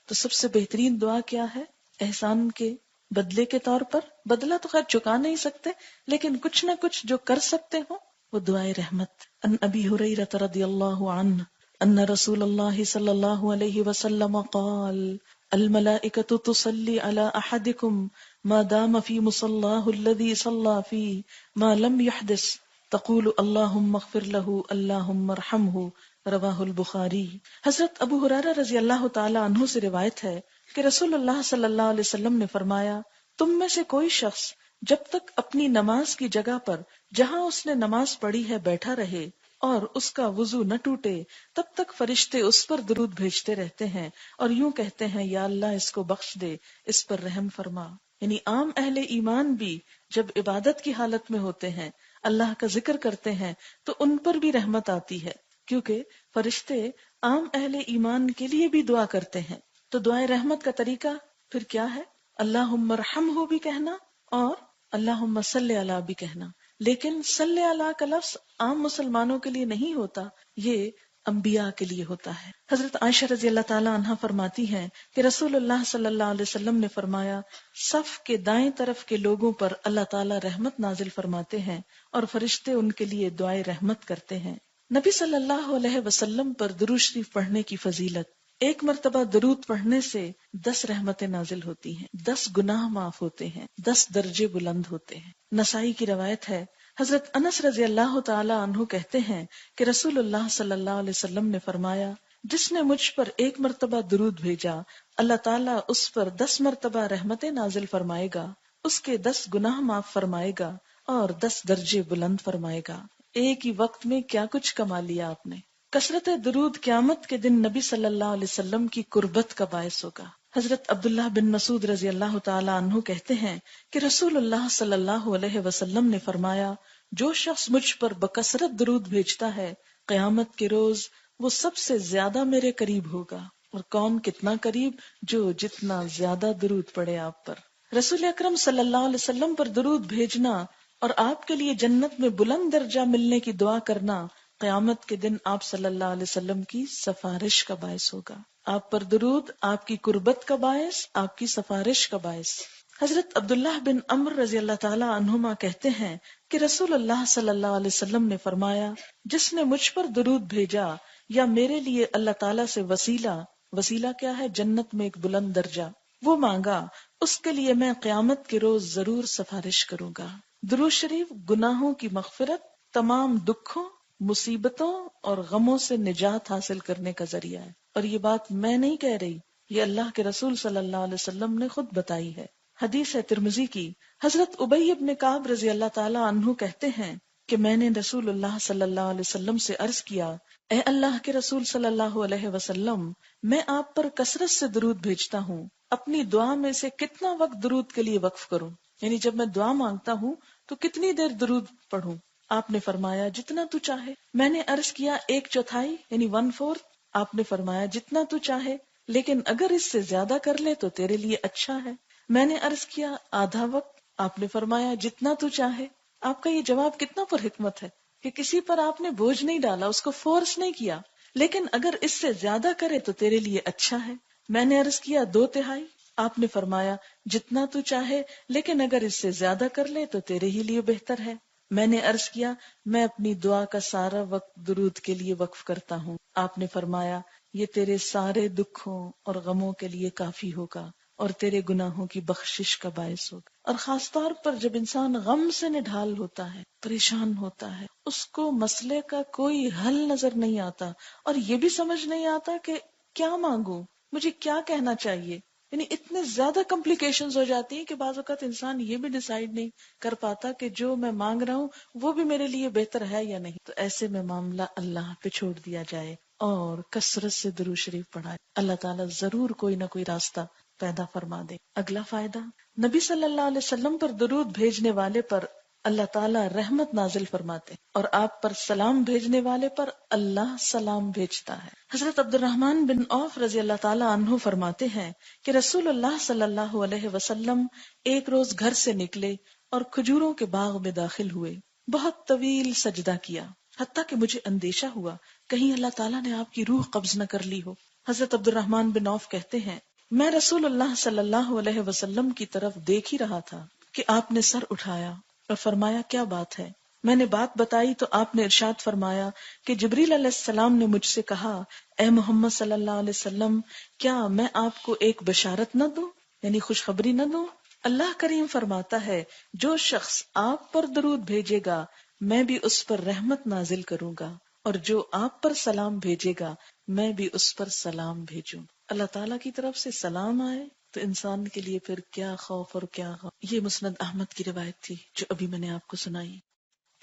تو سب سے بہترین دعا کیا ہے؟ احسان کے بدلے کے طور پر، بدلہ تو خیر چکا نہیں سکتے لیکن کچھ نہ کچھ جو کر سکتے ہو وہ دعائے رحمت۔ ان ابی ہریرہ رضی اللہ عنہ ان رسول اللہ صلی اللہ علیہ وسلم قال الملائکۃ تصلی علی احدکم ما دام فی مصلاه الذی صلی فیہ ما لم یحدث تقول اللہم اغفر لہ اللہم ارحمہ، رواہ البخاری۔ حضرت ابو ہریرہ رضی اللہ تعالی عنہ سے روایت ہے کہ رسول اللہ صلی اللہ علیہ وسلم نے فرمایا، تم میں سے کوئی شخص جب تک اپنی نماز کی جگہ پر جہاں اس نے نماز پڑھی ہے بیٹھا رہے اور اس کا وضو نہ ٹوٹے، تب تک فرشتے اس پر درود بھیجتے رہتے ہیں اور یوں کہتے ہیں یا اللہ اس کو بخش دے، اس پر رحم فرما۔ یعنی عام اہل ایمان بھی جب عبادت کی حالت میں ہوتے ہیں، اللہ کا ذکر کرتے ہیں تو ان پر بھی رحمت آتی ہے، کیونکہ فرشتے عام اہل ایمان کے لیے بھی دعا کرتے ہیں۔ تو دعائے رحمت کا طریقہ پھر کیا ہے؟ اللہم ارحمہ بھی کہنا اور اللہم صلی علی بھی کہنا، لیکن صلی علی کا لفظ عام مسلمانوں کے لیے نہیں ہوتا، یہ انبیاء کے لیے ہوتا ہے۔ حضرت عائشہ رضی اللہ تعالی عنہا فرماتی ہیں کہ رسول اللہ صلی اللہ علیہ وسلم نے فرمایا، صف کے دائیں طرف کے لوگوں پر اللہ تعالی رحمت نازل فرماتے ہیں اور فرشتے ان کے لیے دعائے رحمت کرتے ہیں۔ نبی صلی اللہ علیہ وسلم پر درود شریف پڑھنے کی فضیلت۔ ایک مرتبہ درود پڑھنے سے 10 رحمتیں نازل ہوتی ہیں، 10 گناہ معاف ہوتے ہیں، 10 درجے بلند ہوتے ہیں۔ نسائی کی روایت ہے، حضرت انس رضی اللہ تعالی عنہ کہتے ہیں کہ رسول اللہ صلی اللہ علیہ وسلم نے فرمایا، جس نے مجھ پر ایک مرتبہ درود بھیجا، اللہ تعالیٰ اس پر 10 مرتبہ رحمتیں نازل فرمائے گا، اس کے 10 گناہ معاف فرمائے گا اور 10 درجے بلند فرمائے گا۔ ایک ہی وقت میں کیا کچھ کما لیا آپ نے۔ کثرت درود قیامت کے دن نبی صلی اللہ علیہ وسلم کی قربت کا باعث ہوگا۔ حضرت عبداللہ بن مسعود رضی اللہ تعالی عنہ کہتے ہیں کہ رسول اللہ صلی اللہ علیہ وسلم نے فرمایا، جو شخص مجھ پر بکثرت درود بھیجتا ہے، قیامت کے روز وہ سب سے زیادہ میرے قریب ہوگا۔ اور کون کتنا قریب؟ جو جتنا زیادہ درود پڑے آپ پر۔ رسول اکرم صلی اللہ علیہ وسلم پر درود بھیجنا اور آپ کے لیے جنت میں بلند درجہ ملنے کی دعا کرنا قیامت کے دن آپ صلی اللہ علیہ وسلم کی سفارش کا باعث ہوگا۔ آپ پر درود آپ کی قربت کا باعث، آپ کی سفارش کا باعث۔ حضرت عبداللہ بن عمر رضی اللہ تعالی عنہما کہتے ہیں کہ رسول اللہ صلی اللہ علیہ وسلم نے فرمایا، جس نے مجھ پر درود بھیجا یا میرے لیے اللہ تعالیٰ سے وسیلہ کیا ہے؟ جنت میں ایک بلند درجہ، وہ مانگا، اس کے لیے میں قیامت کے روز ضرور سفارش کروں گا۔ درود شریف گناہوں کی مغفرت، تمام دکھوں، مصیبتوں اور غموں سے نجات حاصل کرنے کا ذریعہ ہے۔ اور یہ بات میں نہیں کہہ رہی، یہ اللہ کے رسول صلی اللہ علیہ وسلم نے خود بتائی ہے۔ حدیث ہے ترمذی کی، حضرت ابی بن کعب رضی اللہ تعالی عنہ کہتے ہیں کہ میں نے رسول اللہ صلی اللہ علیہ وسلم سے عرض کیا، اے اللہ کے رسول صلی اللہ علیہ وسلم، میں آپ پر کثرت سے درود بھیجتا ہوں، اپنی دعا میں سے کتنا وقت درود کے لیے وقف کروں؟ یعنی جب میں دعا مانگتا ہوں تو کتنی دیر درود پڑھوں؟ آپ نے فرمایا جتنا تو چاہے۔ میں نے عرض کیا 1/4 یعنی 1/4؟ آپ نے فرمایا جتنا تو چاہے، لیکن اگر اس سے زیادہ کر لے تو تیرے لیے اچھا ہے۔ میں نے عرض کیا آدھا وقت۔ آپ نے فرمایا جتنا تو چاہے۔ آپ کا یہ جواب کتنا پر حکمت ہے کہ کسی پر آپ نے بوجھ نہیں ڈالا، اس کو فورس نہیں کیا، لیکن اگر اس سے زیادہ کرے تو تیرے لیے اچھا ہے۔ میں نے عرض کیا 2/3۔ آپ نے فرمایا جتنا تو چاہے، لیکن اگر اس سے زیادہ کر لے تو تیرے ہی لیے بہتر ہے۔ میں نے عرض کیا میں اپنی دعا کا سارا وقت درود کے لیے وقف کرتا ہوں۔ آپ نے فرمایا یہ تیرے سارے دکھوں اور غموں کے لیے کافی ہوگا اور تیرے گناہوں کی بخشش کا باعث ہوگا۔ اور خاص طور پر جب انسان غم سے نڈھال ہوتا ہے، پریشان ہوتا ہے، اس کو مسئلے کا کوئی حل نظر نہیں آتا اور یہ بھی سمجھ نہیں آتا کہ کیا مانگوں، مجھے کیا کہنا چاہیے، یعنی اتنے زیادہ کمپلیکیشنز ہو جاتی ہیں کہ بعض اوقات انسان یہ بھی ڈیسائیڈ نہیں کر پاتا کہ جو میں مانگ رہا ہوں وہ بھی میرے لیے بہتر ہے یا نہیں۔ تو ایسے میں معاملہ اللہ پہ چھوڑ دیا جائے اور کثرت سے درود شریف پڑھائے، اللہ تعالیٰ ضرور کوئی نہ کوئی راستہ پیدا فرما دے۔ اگلا فائدہ، نبی صلی اللہ علیہ وسلم پر درود بھیجنے والے پر اللہ تعالیٰ رحمت نازل فرماتے اور آپ پر سلام بھیجنے والے پر اللہ سلام بھیجتا ہے۔ حضرت عبد الرحمن بن عوف رضی اللہ تعالیٰ عنہ فرماتے ہیں کہ رسول اللہ صلی اللہ علیہ وسلم ایک روز گھر سے نکلے اور کھجوروں کے باغ میں داخل ہوئے، بہت طویل سجدہ کیا، حتیٰ کہ مجھے اندیشہ ہوا کہیں اللہ تعالیٰ نے آپ کی روح قبض نہ کر لی ہو۔ حضرت عبد الرحمن بن عوف کہتے ہیں میں رسول اللہ صلی اللہ علیہ وسلم کی طرف دیکھ ہی رہا تھا کہ آپ نے سر اٹھایا اور فرمایا کیا بات ہے؟ میں نے بات بتائی تو آپ نے ارشاد فرمایا کہ جبریل علیہ السلام نے مجھ سے کہا اے محمد صلی اللہ علیہ وسلم، کیا میں آپ کو ایک بشارت نہ دوں، یعنی خوشخبری نہ دوں؟ اللہ کریم فرماتا ہے جو شخص آپ پر درود بھیجے گا میں بھی اس پر رحمت نازل کروں گا، اور جو آپ پر سلام بھیجے گا میں بھی اس پر سلام بھیجوں۔ اللہ تعالیٰ کی طرف سے سلام آئے تو انسان کے لیے پھر کیا خوف اور کیا غم۔ یہ مسند احمد کی روایت تھی جو ابھی میں نے آپ کو سنائی۔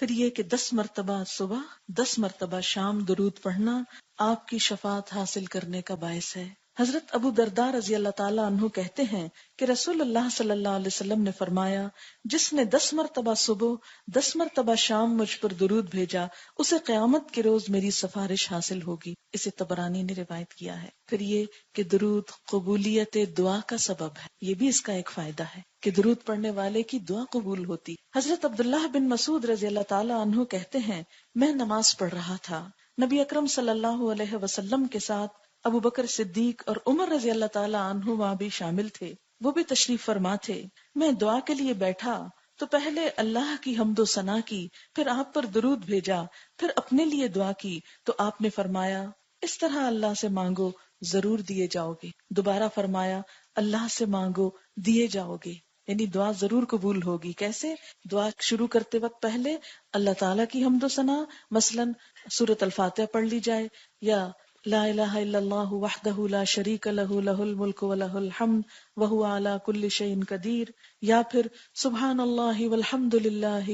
پھر یہ کہ 10 مرتبہ صبح 10 مرتبہ شام درود پڑھنا آپ کی شفاعت حاصل کرنے کا باعث ہے۔ حضرت ابو درداء رضی اللہ تعالیٰ عنہ کہتے ہیں کہ رسول اللہ صلی اللہ علیہ وسلم نے فرمایا جس نے 10 مرتبہ صبح 10 مرتبہ شام مجھ پر درود بھیجا اسے قیامت کے روز میری سفارش حاصل ہوگی۔ اسے طبرانی نے روایت کیا ہے۔ پھر یہ کہ درود قبولیت دعا کا سبب ہے، یہ بھی اس کا ایک فائدہ ہے کہ درود پڑھنے والے کی دعا قبول ہوتی۔ حضرت عبداللہ بن مسعود رضی اللہ تعالیٰ عنہ کہتے ہیں میں نماز پڑھ رہا تھا، نبی اکرم صلی اللہ علیہ وسلم کے ساتھ ابو بکر صدیق اور عمر رضی اللہ تعالیٰ عنہ وہاں بھی شامل تھے، وہ بھی تشریف فرما تھے۔ میں دعا کے لیے بیٹھا تو پہلے اللہ کی حمد و ثنا کی، پھر آپ پر درود بھیجا، پھر اپنے لیے دعا کی تو آپ نے فرمایا اس طرح اللہ سے مانگو ضرور دیے جاؤ گے. دوبارہ فرمایا اللہ سے مانگو دیے جاؤ گے، یعنی دعا ضرور قبول ہوگی. کیسے؟ دعا شروع کرتے وقت پہلے اللہ تعالیٰ کی حمد و ثنا، مثلاً سورۃ الفاتحہ پڑھ لی جائے، یا لا الہ الا اللہ وحدہ لا شریک لہ لہ الملک ولہ الحمد وہو علی کل شیء قدیر، یا پھر سبحان اللہ والحمد للہ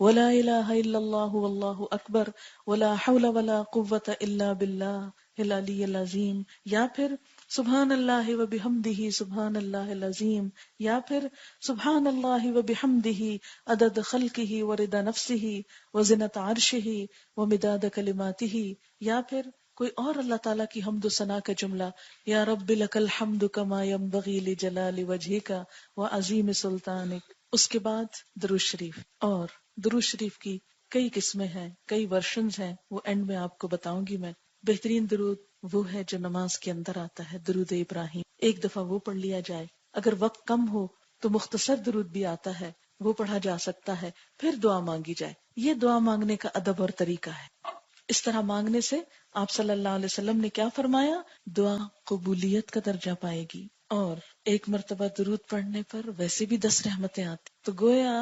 ولا الہ الا اللہ واللہ اکبر ولا حول ولا قوة الا باللہ العلی العظیم، یا پھر سبحان اللہ وبحمدہ سبحان اللہ العظیم، یا پھر سبحان اللہ وبحمدہ عدد خلقہ ورضا نفسہ وزنۃ عرشہ ومداد کلماتہ، یا پھر کوئی اور اللہ تعالیٰ کی حمد و ثنا کا جملہ، یا رب لک الحمد کما ینبغی لجلال وجہک وعظیم سلطانک. اس کے بعد درود شریف، اور درود شریف کی کئی قسمیں ہیں، کئی ورشنز ہیں، وہ اینڈ میں آپ کو بتاؤں گی میں. بہترین درود وہ ہے جو نماز کے اندر آتا ہے، درود ابراہیم. ایک دفعہ وہ پڑھ لیا جائے. اگر وقت کم ہو تو مختصر درود بھی آتا ہے، وہ پڑھا جا سکتا ہے. پھر دعا مانگی جائے. یہ دعا مانگنے کا ادب اور طریقہ ہے. اس طرح مانگنے سے آپ صلی اللہ علیہ وسلم نے کیا فرمایا؟ دعا قبولیت کا درجہ پائے گی. اور ایک مرتبہ درود پڑھنے پر ویسے بھی 10 رحمتیں آتی. تو گویا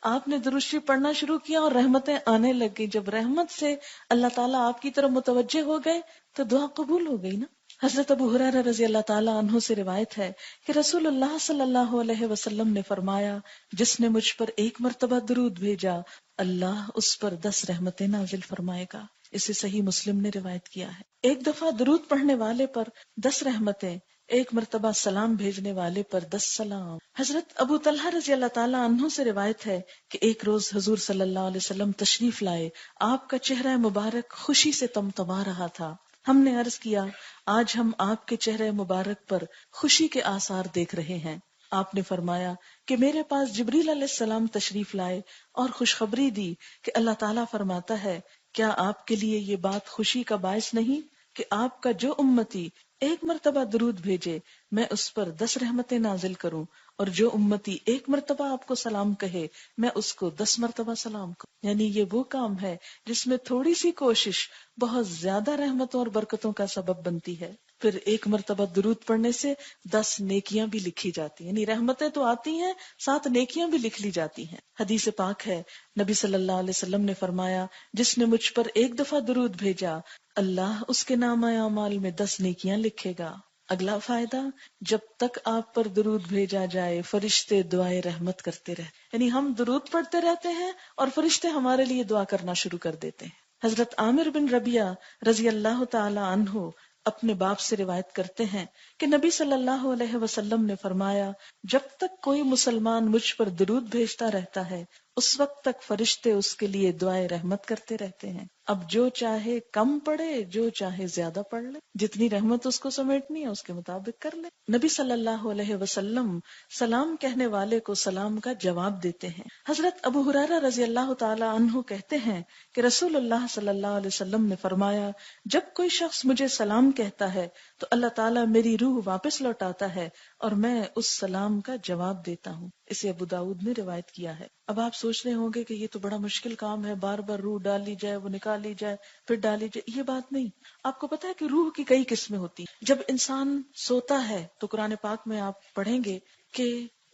آپ نے درود شریف پڑھنا شروع کیا اور رحمتیں آنے لگ گئی. جب رحمت سے اللہ تعالیٰ آپ کی طرف متوجہ ہو گئے تو دعا قبول ہو گئی نا. حضرت ابو ہریرہ رضی اللہ تعالیٰ عنہ سے روایت ہے کہ رسول اللہ صلی اللہ علیہ وسلم نے فرمایا، جس نے مجھ پر ایک مرتبہ درود بھیجا اللہ اس پر 10 رحمتیں نازل فرمائے گا. اسے صحیح مسلم نے روایت کیا ہے. ایک دفعہ درود پڑھنے والے پر 10 رحمتیں، ایک مرتبہ سلام بھیجنے والے پر 10 سلام. حضرت ابو طلحہ رضی اللہ تعالیٰ عنہ سے روایت ہے کہ ایک روز حضور صلی اللہ علیہ وسلم تشریف لائے. آپ کا چہرہ مبارک خوشی سے تمتما رہا تھا. ہم نے عرض کیا، آج ہم آپ کے چہرے مبارک پر خوشی کے آثار دیکھ رہے ہیں. آپ نے فرمایا کہ میرے پاس جبریل علیہ السلام تشریف لائے اور خوشخبری دی کہ اللہ تعالیٰ فرماتا ہے، کیا آپ کے لیے یہ بات خوشی کا باعث نہیں کہ آپ کا جو امتی ایک مرتبہ درود بھیجے میں اس پر 10 رحمتیں نازل کروں، اور جو امتی ایک مرتبہ آپ کو سلام کہے میں اس کو 10 مرتبہ سلام کروں. یعنی یہ وہ کام ہے جس میں تھوڑی سی کوشش بہت زیادہ رحمتوں اور برکتوں کا سبب بنتی ہے. پھر ایک مرتبہ درود پڑھنے سے 10 نیکیاں بھی لکھی جاتی ہیں. یعنی رحمتیں تو آتی ہیں، ساتھ نیکیاں بھی لکھ لی جاتی ہیں. حدیث پاک ہے، نبی صلی اللہ علیہ وسلم نے فرمایا، جس نے مجھ پر ایک دفعہ درود بھیجا اللہ اس کے نامہ اعمال میں 10 نیکیاں لکھے گا. اگلا فائدہ، جب تک آپ پر درود بھیجا جائے فرشتے دعائے رحمت کرتے رہتے. یعنی ہم درود پڑھتے رہتے ہیں اور فرشتے ہمارے لیے دعا کرنا شروع کر دیتے ہیں. حضرت عامر بن ربیعہ رضی اللہ تعالی عنہ اپنے باپ سے روایت کرتے ہیں کہ نبی صلی اللہ علیہ وسلم نے فرمایا، جب تک کوئی مسلمان مجھ پر درود بھیجتا رہتا ہے اس وقت تک فرشتے اس کے لیے دعائے رحمت کرتے رہتے ہیں. اب جو چاہے کم پڑھے، جو چاہے زیادہ پڑھ لے، جتنی رحمت اس کو سمیٹنی ہے اس کے مطابق کر لے. نبی صلی اللہ علیہ وسلم سلام کہنے والے کو سلام کا جواب دیتے ہیں. حضرت ابو ہریرہ رضی اللہ تعالی عنہ کہتے ہیں کہ رسول اللہ صلی اللہ علیہ وسلم نے فرمایا، جب کوئی شخص مجھے سلام کہتا ہے تو اللہ تعالیٰ میری روح واپس لوٹاتا ہے اور میں اس سلام کا جواب دیتا ہوں. اسے ابو داؤد نے روایت کیا ہے. اب آپ سوچ رہے ہوں گے کہ یہ تو بڑا مشکل کام ہے، بار بار روح ڈالی جائے، وہ نکالی جائے، پھر ڈالی جائے. یہ بات نہیں. آپ کو پتا ہے کہ روح کی کئی قسمیں ہوتی ہیں. جب انسان سوتا ہے تو قرآن پاک میں آپ پڑھیں گے کہ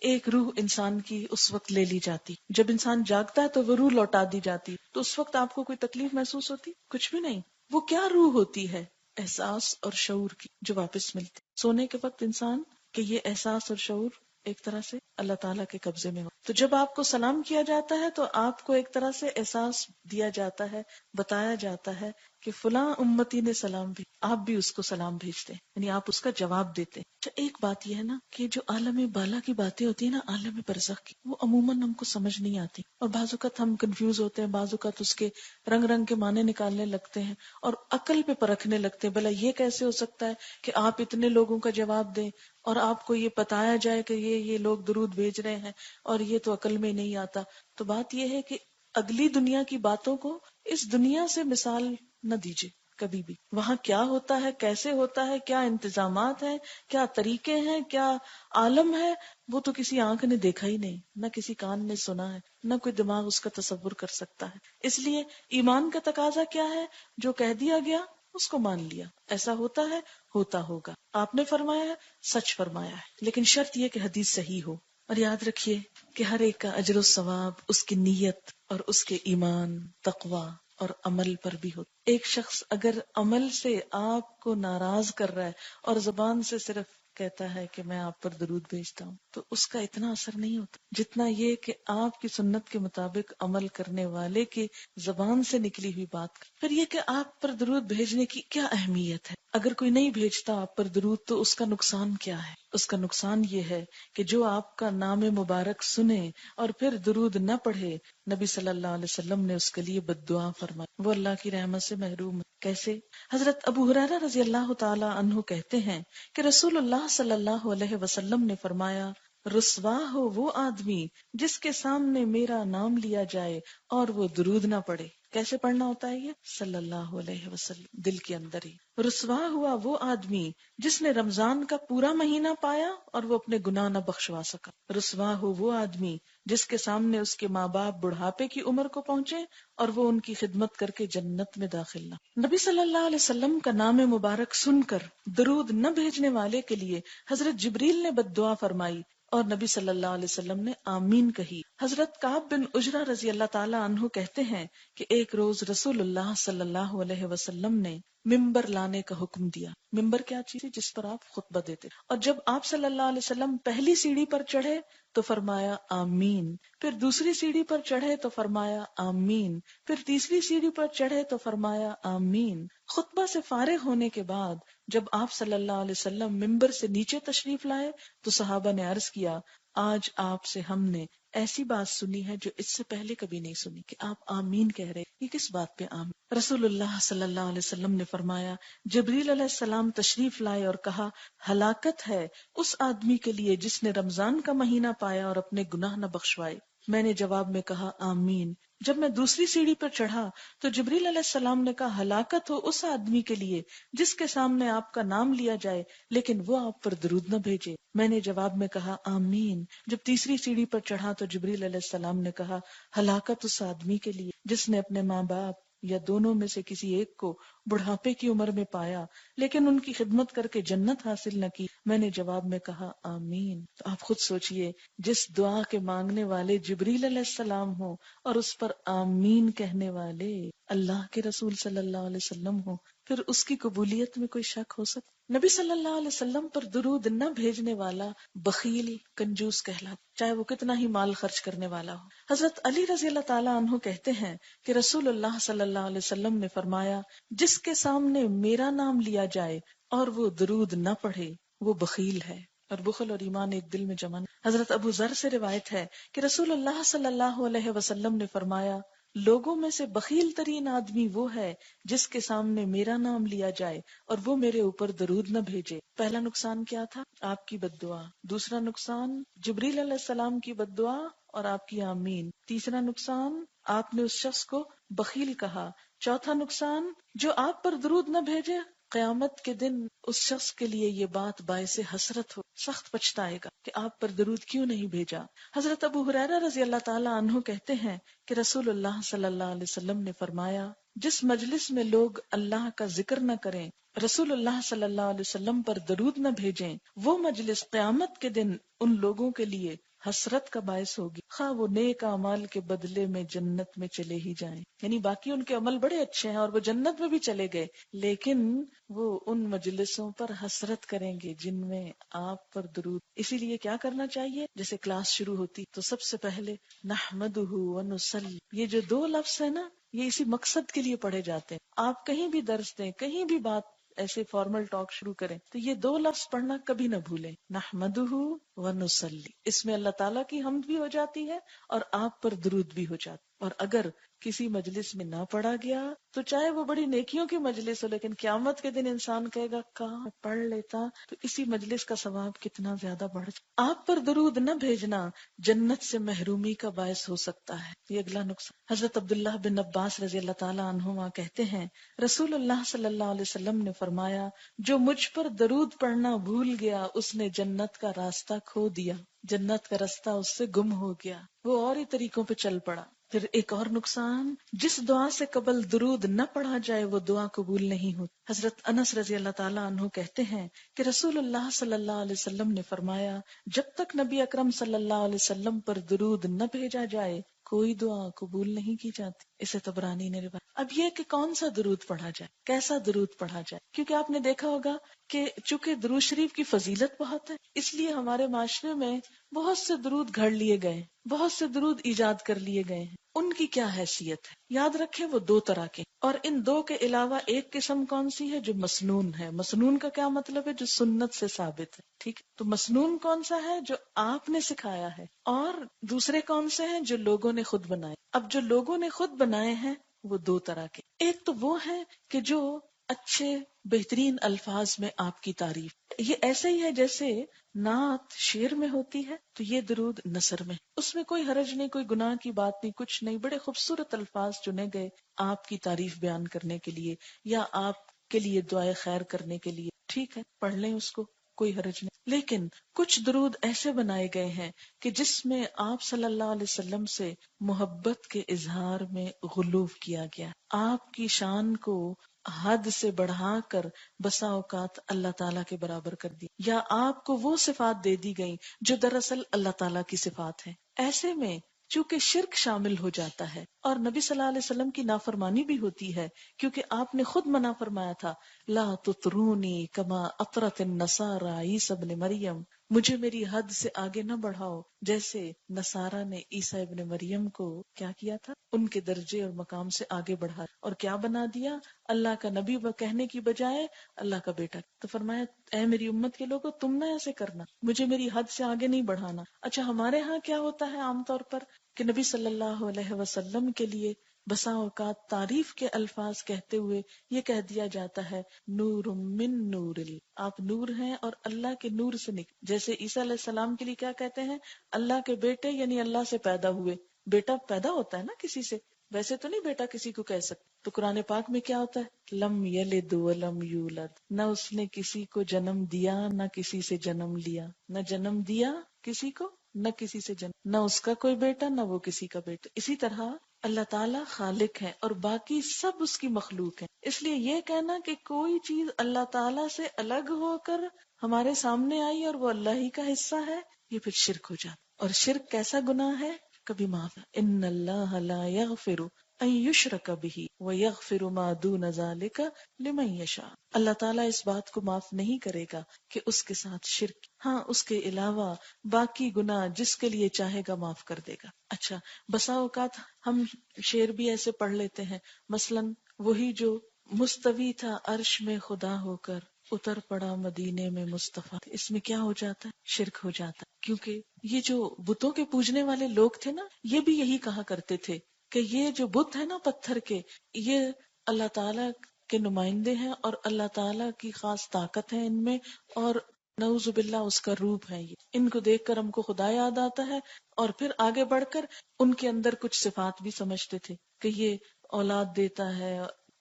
ایک روح انسان کی اس وقت لے لی جاتی. جب انسان جاگتا ہے تو وہ روح لوٹا دی جاتی. تو اس وقت آپ کو کوئی تکلیف محسوس ہوتی؟ کچھ بھی نہیں. وہ کیا روح ہوتی ہے؟ احساس اور شعور کی، جو واپس ملتی. سونے کے وقت انسان کہ یہ احساس اور شعور ایک طرح سے اللہ تعالیٰ کے قبضے میں ہو. تو جب آپ کو سلام کیا جاتا ہے تو آپ کو ایک طرح سے احساس دیا جاتا ہے، بتایا جاتا ہے کہ فلاں امتی نے سلام بھی، آپ بھی اس کو سلام بھیجتے ہیں، یعنی آپ اس کا جواب دیتے ہیں. اچھا، ایک بات یہ ہے نا کہ جو عالم بالا کی باتیں ہوتی ہیں نا، عالم برزخ کی، وہ عموماً ہم کو سمجھ نہیں آتی اور بعض اوقات ہم کنفیوز ہوتے ہیں، بعض اوقات اس کے رنگ رنگ کے معنی نکالنے لگتے ہیں اور عقل پہ پرکھنے لگتے ہیں. بھلا یہ کیسے ہو سکتا ہے کہ آپ اتنے لوگوں کا جواب دیں اور آپ کو یہ بتایا جائے کہ یہ لوگ درود بھیج رہے ہیں اور یہ تو عقل میں نہیں آتا. تو بات یہ ہے کہ اگلی دنیا کی باتوں کو اس دنیا سے مثال نہ دیجیے کبھی بھی. وہاں کیا ہوتا ہے، کیسے ہوتا ہے، کیا انتظامات ہیں، کیا طریقے ہیں، کیا عالم ہے، وہ تو کسی آنکھ نے دیکھا ہی نہیں، نہ کسی کان نے سنا ہے، نہ کوئی دماغ اس کا تصور کر سکتا ہے. اس لیے ایمان کا تقاضا کیا ہے؟ جو کہہ دیا گیا اس کو مان لیا، ایسا ہوتا ہے، ہوتا ہوگا، آپ نے فرمایا ہے، سچ فرمایا ہے، لیکن شرط یہ کہ حدیث صحیح ہو۔ اور یاد رکھیے کہ ہر ایک کا اجر و ثواب اس کی نیت اور اس کے ایمان، تقوی اور عمل پر بھی ہو۔ ایک شخص اگر عمل سے آپ کو ناراض کر رہا ہے اور زبان سے صرف کہتا ہے کہ میں آپ پر درود بھیجتا ہوں، تو اس کا اتنا اثر نہیں ہوتا جتنا یہ کہ آپ کی سنت کے مطابق عمل کرنے والے کی زبان سے نکلی ہوئی بات۔ پھر یہ کہ آپ پر درود بھیجنے کی کیا اہمیت ہے؟ اگر کوئی نہیں بھیجتا آپ پر درود تو اس کا نقصان کیا ہے؟ اس کا نقصان یہ ہے کہ جو آپ کا نام مبارک سنے اور پھر درود نہ پڑھے، نبی صلی اللہ علیہ وسلم نے اس کے لیے بد دعا فرمائی، وہ اللہ کی رحمت سے محروم ہے۔ کیسے؟ حضرت ابو ہریرہ رضی اللہ تعالی عنہ کہتے ہیں کہ رسول اللہ صلی اللہ علیہ وسلم نے فرمایا، رسوا ہو وہ آدمی جس کے سامنے میرا نام لیا جائے اور وہ درود نہ پڑے۔ کیسے پڑھنا ہوتا ہے یہ؟ صلی اللہ علیہ وسلم، دل کے اندر ہی۔ رسوا ہوا وہ آدمی جس نے رمضان کا پورا مہینہ پایا اور وہ اپنے گناہ نہ بخشوا سکا۔ رسوا ہو وہ آدمی جس کے سامنے اس کے ماں باپ بڑھاپے کی عمر کو پہنچے اور وہ ان کی خدمت کر کے جنت میں داخل نہ۔ نبی صلی اللہ علیہ وسلم کا نام مبارک سن کر درود نہ بھیجنے والے کے لیے حضرت جبریل نے بد دعا فرمائی اور نبی صلی اللہ علیہ وسلم نے آمین کہی۔ حضرت کعب بن عجرہ رضی اللہ تعالی عنہ کہتے ہیں کہ ایک روز رسول اللہ صلی اللہ علیہ وسلم نے ممبر لانے کا حکم دیا۔ ممبر کیا چیز ہے؟ جس پر آپ خطبہ دیتے۔ اور جب آپ صلی اللہ علیہ وسلم پہلی سیڑھی پر چڑھے تو فرمایا آمین، پھر دوسری سیڑھی پر چڑھے تو فرمایا آمین، پھر تیسری سیڑھی پر چڑھے تو فرمایا آمین۔ خطبہ سے فارغ ہونے کے بعد جب آپ صلی اللہ علیہ وسلم ممبر سے نیچے تشریف لائے تو صحابہ نے عرض کیا، آج آپ سے ہم نے ایسی بات سنی ہے جو اس سے پہلے کبھی نہیں سنی، کہ آپ آمین کہہ رہے، یہ کس بات پہ آمین؟ رسول اللہ صلی اللہ علیہ وسلم نے فرمایا، جبریل علیہ السلام تشریف لائے اور کہا، ہلاکت ہے اس آدمی کے لیے جس نے رمضان کا مہینہ پایا اور اپنے گناہ نہ بخشوائے۔ میں نے جواب میں کہا آمین۔ جب میں دوسری سیڑھی پر چڑھا تو جبریل علیہ السلام نے کہا، ہلاکت ہو اس آدمی کے لیے جس کے سامنے آپ کا نام لیا جائے لیکن وہ آپ پر درود نہ بھیجے۔ میں نے جواب میں کہا آمین۔ جب تیسری سیڑھی پر چڑھا تو جبریل علیہ السلام نے کہا، ہلاکت اس آدمی کے لیے جس نے اپنے ماں باپ یا دونوں میں سے کسی ایک کو بڑھاپے کی عمر میں پایا لیکن ان کی خدمت کر کے جنت حاصل نہ کی۔ میں نے جواب میں کہا آمین۔ تو آپ خود سوچئے، جس دعا کے مانگنے والے جبریل علیہ السلام ہوں اور اس پر آمین کہنے والے اللہ کے رسول صلی اللہ علیہ وسلم ہوں، پھر اس کی قبولیت میں کوئی شک ہو سکتا؟ نبی صلی اللہ علیہ وسلم پر درود نہ بھیجنے والا بخیل، کنجوس کہلاتا، چاہے وہ کتنا ہی مال خرچ کرنے والا ہو۔ حضرت علی رضی اللہ تعالیٰ عنہ کہتے ہیں کہ رسول اللہ صلی اللہ علیہ وسلم نے فرمایا، جس کے سامنے میرا نام لیا جائے اور وہ درود نہ پڑھے وہ بخیل ہے، اور بخل اور ایمان ایک دل میں جمع نہیں۔ حضرت ابو ذر سے روایت ہے کہ رسول اللہ صلی اللہ علیہ وسلم نے فرمایا، لوگوں میں سے بخیل ترین آدمی وہ ہے جس کے سامنے میرا نام لیا جائے اور وہ میرے اوپر درود نہ بھیجے۔ پہلا نقصان کیا تھا؟ آپ کی بد دعا۔ دوسرا نقصان جبریل علیہ السلام کی بد دعا اور آپ کی آمین۔ تیسرا نقصان آپ نے اس شخص کو بخیل کہا۔ چوتھا نقصان جو آپ پر درود نہ بھیجے، قیامت کے دن اس شخص کے لیے یہ بات باعث حسرت ہو، سخت پچھتائے گا کہ آپ پر درود کیوں نہیں بھیجا۔ حضرت ابو ہریرہ رضی اللہ تعالی عنہ کہتے ہیں کہ رسول اللہ صلی اللہ علیہ وسلم نے فرمایا، جس مجلس میں لوگ اللہ کا ذکر نہ کریں، رسول اللہ صلی اللہ علیہ وسلم پر درود نہ بھیجیں، وہ مجلس قیامت کے دن ان لوگوں کے لیے حسرت کا باعث ہوگی، خواہ وہ نیک اعمال کے بدلے میں جنت میں چلے ہی جائیں۔ یعنی باقی ان کے عمل بڑے اچھے ہیں اور وہ جنت میں بھی چلے گئے، لیکن وہ ان مجلسوں پر حسرت کریں گے جن میں آپ پر درود۔ اسی لیے کیا کرنا چاہیے؟ جیسے کلاس شروع ہوتی تو سب سے پہلے نحمدہ ونصلی، یہ جو دو لفظ ہیں نا، یہ اسی مقصد کے لیے پڑھے جاتے ہیں۔ آپ کہیں بھی درس دیں، کہیں بھی بات ایسے فارمل ٹاک شروع کریں تو یہ دو لفظ پڑھنا کبھی نہ بھولیں، نحمدہ ونصلی۔ اس میں اللہ تعالیٰ کی حمد بھی ہو جاتی ہے اور آپ پر درود بھی ہو جاتا۔ اور اگر کسی مجلس میں نہ پڑھا گیا تو چاہے وہ بڑی نیکیوں کی مجلس ہو، لیکن قیامت کے دن انسان کہے گا کہاں پڑھ لیتا تو اسی مجلس کا ثواب کتنا زیادہ بڑھ جائے۔ آپ پر درود نہ بھیجنا جنت سے محرومی کا باعث ہو سکتا ہے۔ یہ اگلا نقصان۔ حضرت عبداللہ بن عباس رضی اللہ تعالیٰ عنہما کہتے ہیں، رسول اللہ صلی اللہ علیہ وسلم نے فرمایا، جو مجھ پر درود پڑھنا بھول گیا اس نے جنت کا راستہ کھو دیا، جنت کا راستہ اس سے گم ہو گیا، وہ اور ہی طریقوں پہ چل پڑا۔ پھر ایک اور نقصان، جس دعا سے قبل درود نہ پڑھا جائے وہ دعا قبول نہیں ہوتی۔ حضرت انس رضی اللہ تعالیٰ عنہ کہتے ہیں کہ رسول اللہ صلی اللہ علیہ وسلم نے فرمایا، جب تک نبی اکرم صلی اللہ علیہ وسلم پر درود نہ بھیجا جائے کوئی دعا قبول نہیں کی جاتی۔ اسے طبرانی نے روایت۔ اب یہ کہ کون سا درود پڑھا جائے، کیسا درود پڑھا جائے، کیونکہ آپ نے دیکھا ہوگا کہ چونکہ درود شریف کی فضیلت بہت ہے، اس لیے ہمارے معاشرے میں بہت سے درود گھڑ لیے گئے، بہت سے درود ایجاد کر لیے گئے ہیں۔ ان کی کیا حیثیت ہے؟ یاد رکھیں وہ دو طرح کے، اور ان دو کے علاوہ ایک قسم کون سی ہے؟ جو مسنون ہے۔ مسنون کا کیا مطلب ہے؟ جو سنت سے ثابت ہے، ٹھیک ہے؟ تو مسنون کون سا ہے؟ جو آپ نے سکھایا ہے، اور دوسرے کون سے ہیں؟ جو لوگوں نے خود بنائے۔ اب جو لوگوں نے خود بنائے ہیں وہ دو طرح کے، ایک تو وہ ہے کہ جو اچھے بہترین الفاظ میں آپ کی تعریف، یہ ایسے ہی ہے جیسے نعت شعر میں ہوتی ہے، تو یہ درود نثر میں، اس میں کوئی حرج نہیں، کوئی گناہ کی بات نہیں، کچھ نہیں، بڑے خوبصورت الفاظ چنے گئے آپ کی تعریف بیان کرنے کے لیے یا آپ کے لیے دعائے خیر کرنے کے لیے، ٹھیک ہے، پڑھ لیں اس کو، کوئی حرج نہیں۔ لیکن کچھ درود ایسے بنائے گئے ہیں کہ جس میں آپ صلی اللہ علیہ وسلم سے محبت کے اظہار میں غلو کیا گیا، آپ کی شان کو حد سے بڑھا کر بسا اوقات اللہ تعالیٰ کے برابر کر دی، یا آپ کو وہ صفات دے دی گئی جو دراصل اللہ تعالیٰ کی صفات ہیں۔ ایسے میں چونکہ شرک شامل ہو جاتا ہے اور نبی صلی اللہ علیہ وسلم کی نافرمانی بھی ہوتی ہے، کیونکہ آپ نے خود منع فرمایا تھا، لا تطرونی کما اطرت النصارى عیسی ابن مریم، مجھے میری حد سے آگے نہ بڑھاؤ جیسے نصارہ نے عیسیٰ ابن مریم کو کیا کیا تھا، ان کے درجے اور مقام سے آگے بڑھا اور کیا بنا دیا، اللہ کا نبی کہنے کی بجائے اللہ کا بیٹا۔ تو فرمایا اے میری امت کے لوگوں، تم نہ ایسے کرنا، مجھے میری حد سے آگے نہیں بڑھانا۔ اچھا ہمارے ہاں کیا ہوتا ہے عام طور پر کہ نبی صلی اللہ علیہ وسلم کے لیے بسا اوقات تعریف کے الفاظ کہتے ہوئے یہ کہہ دیا جاتا ہے نور من نور اللہ، آپ نور ہیں اور اللہ کے نور سے نکل، جیسے عیسیٰ علیہ السلام کے لیے کیا کہتے ہیں، اللہ کے بیٹے، یعنی اللہ سے پیدا ہوئے۔ بیٹا پیدا ہوتا ہے نا کسی سے، ویسے تو نہیں بیٹا کسی کو کہہ سکتے۔ تو قرآن پاک میں کیا ہوتا ہے، لم یلد ولم یولد، نہ اس نے کسی کو جنم دیا نہ کسی سے جنم لیا، نہ جنم دیا کسی کو نہ کسی سے جنم، نہ اس کا کوئی بیٹا نہ وہ کسی کا بیٹا۔ اسی طرح اللہ تعالیٰ خالق ہے اور باقی سب اس کی مخلوق ہے، اس لیے یہ کہنا کہ کوئی چیز اللہ تعالیٰ سے الگ ہو کر ہمارے سامنے آئی اور وہ اللہ ہی کا حصہ ہے، یہ پھر شرک ہو جاتا۔ اور شرک کیسا گناہ ہے، کبھی معاف، ان اللہ لا یغفر ان یشرک بہ ویغفر ما دون ذلک لمن یشاء، اللہ تعالیٰ اس بات کو معاف نہیں کرے گا کہ اس کے ساتھ شرک، ہاں اس کے علاوہ باقی گناہ جس کے لیے چاہے گا معاف کر دے گا۔ اچھا بسا اوقات ہم شعر بھی ایسے پڑھ لیتے ہیں، مثلا وہی جو مستوی تھا عرش میں خدا ہو کر اتر پڑا مدینے میں مصطفیٰ، اس میں کیا ہو جاتا ہے، شرک ہو جاتا ہے، کیونکہ یہ جو بتوں کے پوجنے والے لوگ تھے نا، یہ بھی یہی کہا کرتے تھے کہ یہ جو بت ہے نا پتھر کے، یہ اللہ تعالیٰ کے نمائندے ہیں اور اللہ تعالیٰ کی خاص طاقت ہے ان میں، اور نعوذ باللہ اس کا روپ ہے، یہ ان کو دیکھ کر ہم کو خدا یاد آتا ہے، اور پھر آگے بڑھ کر ان کے اندر کچھ صفات بھی سمجھتے تھے کہ یہ اولاد دیتا ہے،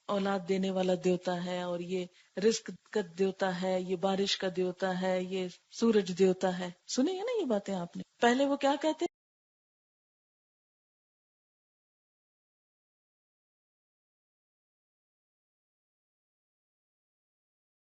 اولاد دینے والا دیوتا ہے، اور یہ رزق کا دیوتا ہے، یہ بارش کا دیوتا ہے، یہ سورج دیوتا ہے۔ سنی ہے نا یہ باتیں آپ نے؟ پہلے وہ کیا کہتے